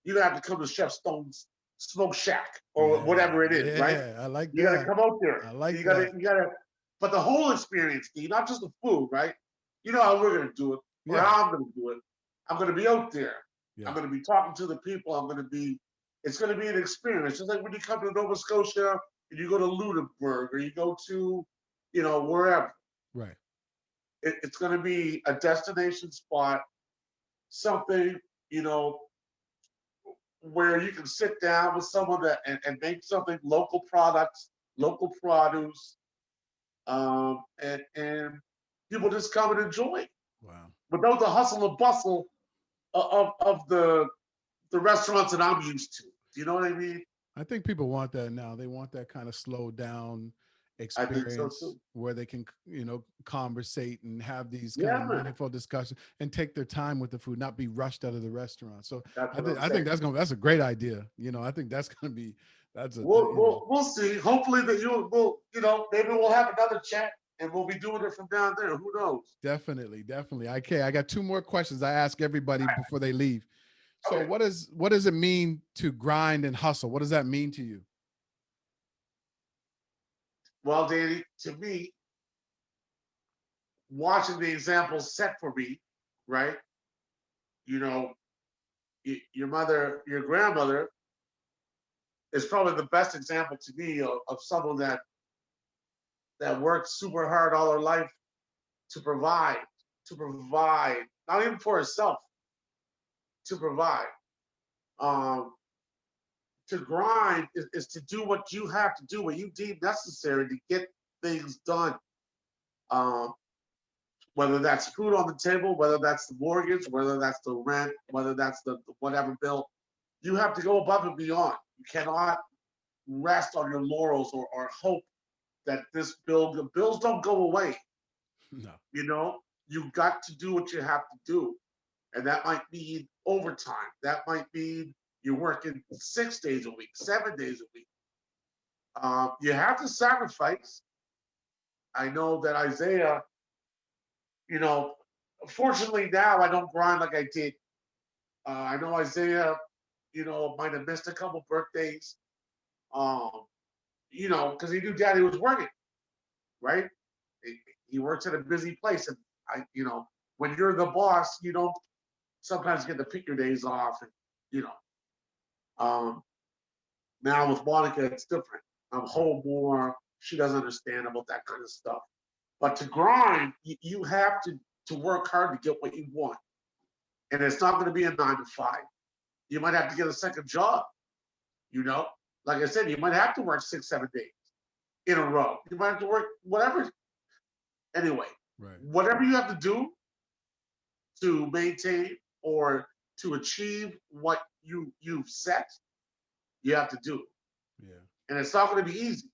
S2: you don't have to come to Chef Stone's Smoke Shack or
S1: Yeah.
S2: whatever it is, right?
S1: Yeah. I like
S2: You got to
S1: that.
S2: come out there.
S1: I like
S2: You got to,
S1: that.
S2: you got to, but the whole experience, Steve, not just the food, right? You know how we're going to do it, or
S1: Yeah.
S2: how I'm going to do it. I'm going to be out there. I'm
S1: Yeah.
S2: going to be talking to the people. It's going to be an experience. Just like when you come to Nova Scotia and you go to Lunenburg or you go to, wherever.
S1: Right.
S2: It's going to be a destination spot, something, you know, where you can sit down with someone and make something local products, local produce, and people just come and enjoy it
S1: Wow.
S2: without the hustle and bustle of the restaurants that I'm used to. Do you know what I mean?
S1: I think people want that now. They want that kind of slowed down
S2: I think so
S1: experience
S2: too.
S1: where they can, conversate and have these kind
S2: Yeah,
S1: of
S2: man.
S1: meaningful discussions and take their time with the food, not be rushed out of the restaurant. So
S2: That's
S1: I
S2: what
S1: think
S2: I'm
S1: I think
S2: saying.
S1: that's a great idea. I think that's gonna be that's a
S2: We'll see. Hopefully that maybe we'll have another chat and we'll be doing it from down there. Who knows?
S1: definitely, definitely. Okay, I got two more questions I ask everybody before they leave. So
S2: Okay.
S1: what does it mean to grind and hustle? What does that mean to you?
S2: Well, Danny, to me, watching the examples set for me, right? you know, your mother, your grandmother is probably the best example to me of someone that worked super hard all her life to provide, not even for herself, to provide. Um, to grind is to do what you have to do, what you deem necessary to get things done. Um, whether that's food on the table, whether that's the mortgage, whether that's the rent, whether that's the whatever bill, you have to go above and beyond. You cannot rest on your laurels or hope that the bills don't go away.
S1: No.
S2: You know, you got to do what you have to do. And that might mean overtime. That might mean you're working 6 days a week, 7 days a week. You have to sacrifice. I know that Isaiah, you know, fortunately now I don't grind like I did. I know Isaiah, might have missed a couple birthdays, um, because he knew Daddy was working, right? He works at a busy place, and when you're the boss, you don't sometimes get to pick your days off, and you know. Um, Now with Monica, it's different. I'm home more. She doesn't understand about that kind of stuff. But to grind, you have to work hard to get what you want, and it's not going to be a 9 to 5. You might have to get a second job. You know, like I said, you might have to work 6, 7 days in a row. You might have to work whatever. Anyway,
S1: Right.
S2: whatever you have to do to maintain or to achieve what you've set, you have to do.
S1: Yeah.
S2: And it's not going to be easy.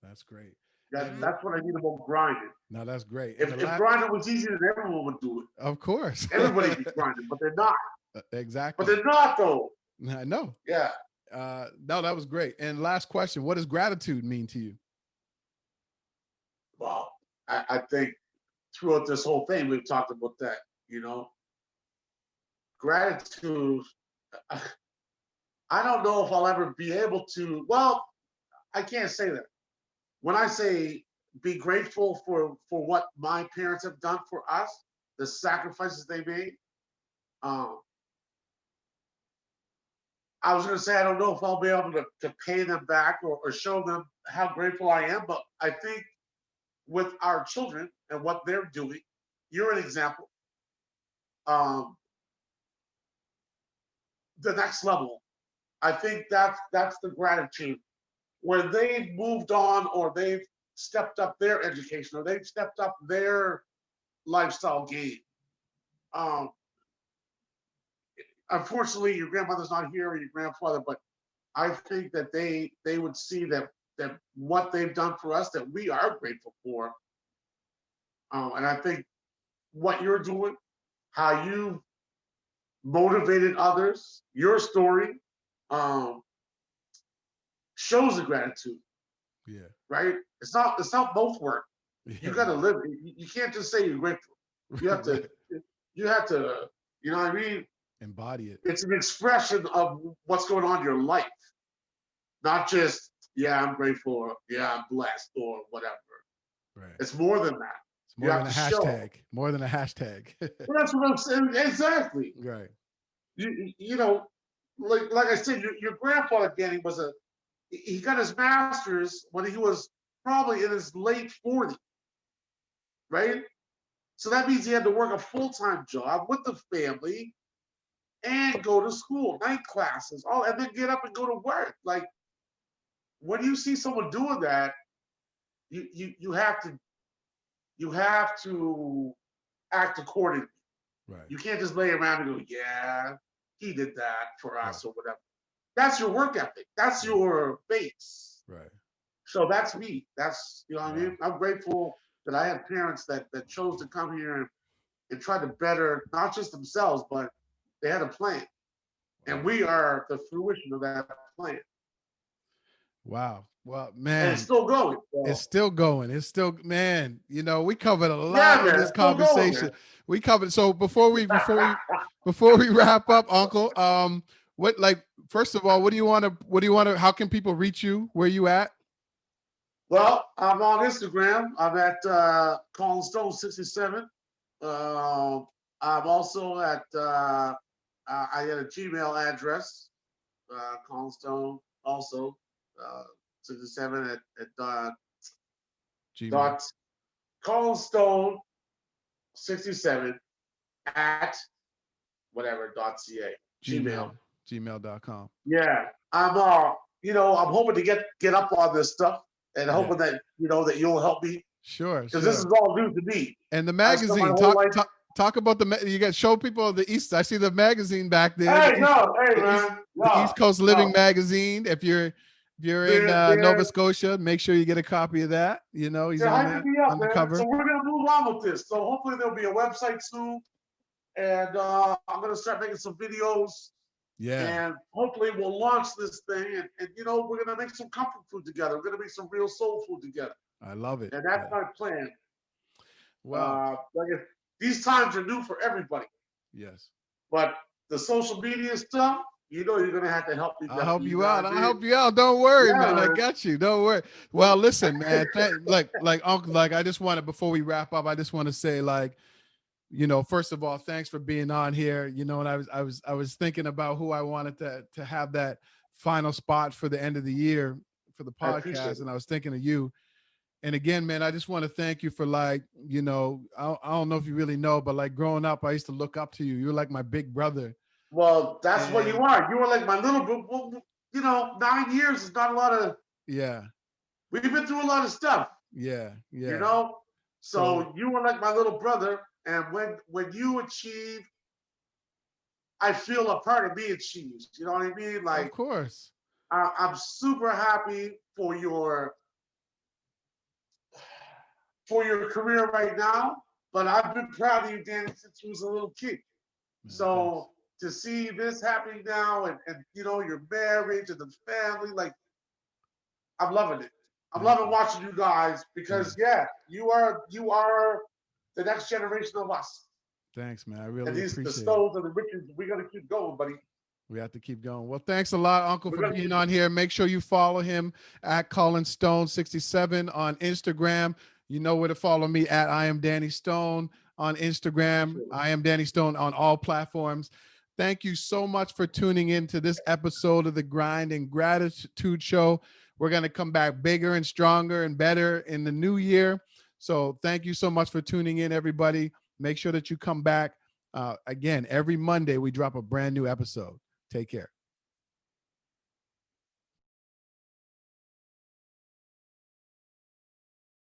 S1: That's great.
S2: That's what I mean about grinding.
S1: No, that's great.
S2: If grinding was easy, then everyone would do it.
S1: Of course.
S2: Everybody be grinding, but they're not.
S1: Exactly.
S2: But they're not, though.
S1: I know.
S2: Yeah.
S1: No, that was great. And last question: what does gratitude mean to you?
S2: Well, I think throughout this whole thing, we've talked about that. Gratitude. I don't know if I'll ever be able to. Well, I can't say that. When I say be grateful for what my parents have done for us, the sacrifices they made, um, I was going to say I don't know if I'll be able to pay them back or show them how grateful I am, but I think with our children and what they're doing, you're an example. The next level, I think that's the gratitude where they've moved on or they've stepped up their education or they've stepped up their lifestyle game. Um, Unfortunately, your grandmother's not here or your grandfather, but I think that they would see that what they've done for us that we are grateful for. And I think what you're doing, how you motivated others, your story, um, shows the gratitude.
S1: Yeah.
S2: Right? It's not both work.
S1: Yeah,
S2: You got to live it. You can't just say you're grateful. You have to.
S1: Right.
S2: You have to. You know what I mean?
S1: Embody it.
S2: It's an expression of what's going on in your life, not just I'm grateful or I'm blessed or whatever.
S1: Right.
S2: It's more than that.
S1: It's more than a hashtag. More than a hashtag.
S2: Well, that's what I'm saying. Exactly.
S1: Right.
S2: You know, like I said, your grandfather Danny he got his master's when he was probably in his late 40s, right? So that means he had to work a full-time job with the family and go to school, night classes, and then get up and go to work. Like when you see someone doing that, you have to act accordingly.
S1: Right.
S2: You can't just lay around and go, yeah, he did that for us or whatever. That's your work ethic. That's your base.
S1: Right.
S2: So that's me. That's what I mean. I'm grateful that I had parents that chose to come here and try to better not just themselves, but they had a plan. And we are the fruition of that plan.
S1: Wow. Well, man.
S2: And it's still going. So.
S1: It's still going. It's still, man, we covered a lot in this conversation. We covered. So before we wrap up, Uncle, first of all, what do you want to, how can people reach you? Where you at?
S2: Well, I'm on Instagram. I'm at Collin Stone 67. I'm also at I got a Gmail address, Collin Stone, also 67 at
S1: Gmail.
S2: dot Collin Stone 67 at whatever dot ca Gmail.
S1: Gmail. Gmail.com.
S2: Yeah, I'm hoping to get up on this stuff and
S1: Yeah.
S2: hoping that that you'll help me
S1: Sure.
S2: because this
S1: Sure.
S2: is all new to me.
S1: And the
S2: I spent my
S1: magazine.
S2: whole
S1: Talk
S2: life.
S1: talk talk about you got show people the East. I see the magazine back there.
S2: Hey, yo, hey,
S1: The East
S2: man,
S1: the East Coast Living
S2: yo.
S1: magazine. If you're in
S2: They're
S1: Nova Scotia, make sure you get a copy of that. He's
S2: they're
S1: on
S2: hyping
S1: there
S2: me up,
S1: on the
S2: man. So
S1: cover.
S2: we're gonna move on with this. So hopefully there'll be a website soon, and I'm gonna start making some videos,
S1: Yeah,
S2: and hopefully we'll launch this thing, and we're gonna make some comfort food together. We're gonna make some real soul food together,
S1: I love it.
S2: and that's
S1: Yeah.
S2: my plan.
S1: Well,
S2: These times are new for everybody,
S1: yes.
S2: but the social media stuff, you're gonna have to help me.
S1: I'll help
S2: You
S1: you
S2: know
S1: out.
S2: what I
S1: I'll
S2: mean?
S1: help you out. Don't worry,
S2: Yeah,
S1: man. I
S2: man.
S1: got you. Don't worry. Well, listen, man. Like Uncle, like I just want to before we wrap up, I just want to say, like, first of all, thanks for being on here. And I was thinking about who I wanted to have that final spot for the end of the year for the
S2: I appreciate
S1: podcast,
S2: it.
S1: and I was thinking of you. And again, man, I just want to thank you for like, I don't know if you really know, but like growing up, I used to look up to you. You're like my big brother.
S2: Well, that's what you
S1: And
S2: are. You are like my little bro. Well, 9 years is not a lot of.
S1: yeah,
S2: We've been through a lot of stuff,
S1: yeah,
S2: you
S1: yeah.
S2: know.
S1: So
S2: So you are like my little brother, and when you achieve, I feel a part of me achieves. You know what I mean?
S1: of
S2: Like
S1: course.
S2: I'm super happy for your career right now. But I've been proud of you, Danny, since you was a little kid.
S1: Man, thanks.
S2: So to see this happening now, and your marriage and the family, like I'm loving it. I'm
S1: Thank
S2: loving
S1: you.
S2: watching you guys because
S1: Thanks.
S2: yeah, you are the next generation of us.
S1: Thanks, man. I
S2: And
S1: really
S2: the
S1: appreciate it.
S2: Stones and the Richards, we gotta keep going, buddy.
S1: We have to keep going. Well, thanks a lot, Uncle,
S2: We're
S1: for
S2: gonna
S1: being
S2: keep
S1: on here. Make sure you follow him at Colin Stone 67 on Instagram. You know where to follow me at I am Danny Stone on Instagram. I am Danny Stone on all platforms. Thank you so much for tuning in to this episode of the Grind and Gratitude Show. We're going to come back bigger and stronger and better in the new year. So thank you so much for tuning in, everybody. Make sure that you come back. Again, every Monday, we drop a brand new episode. Take care.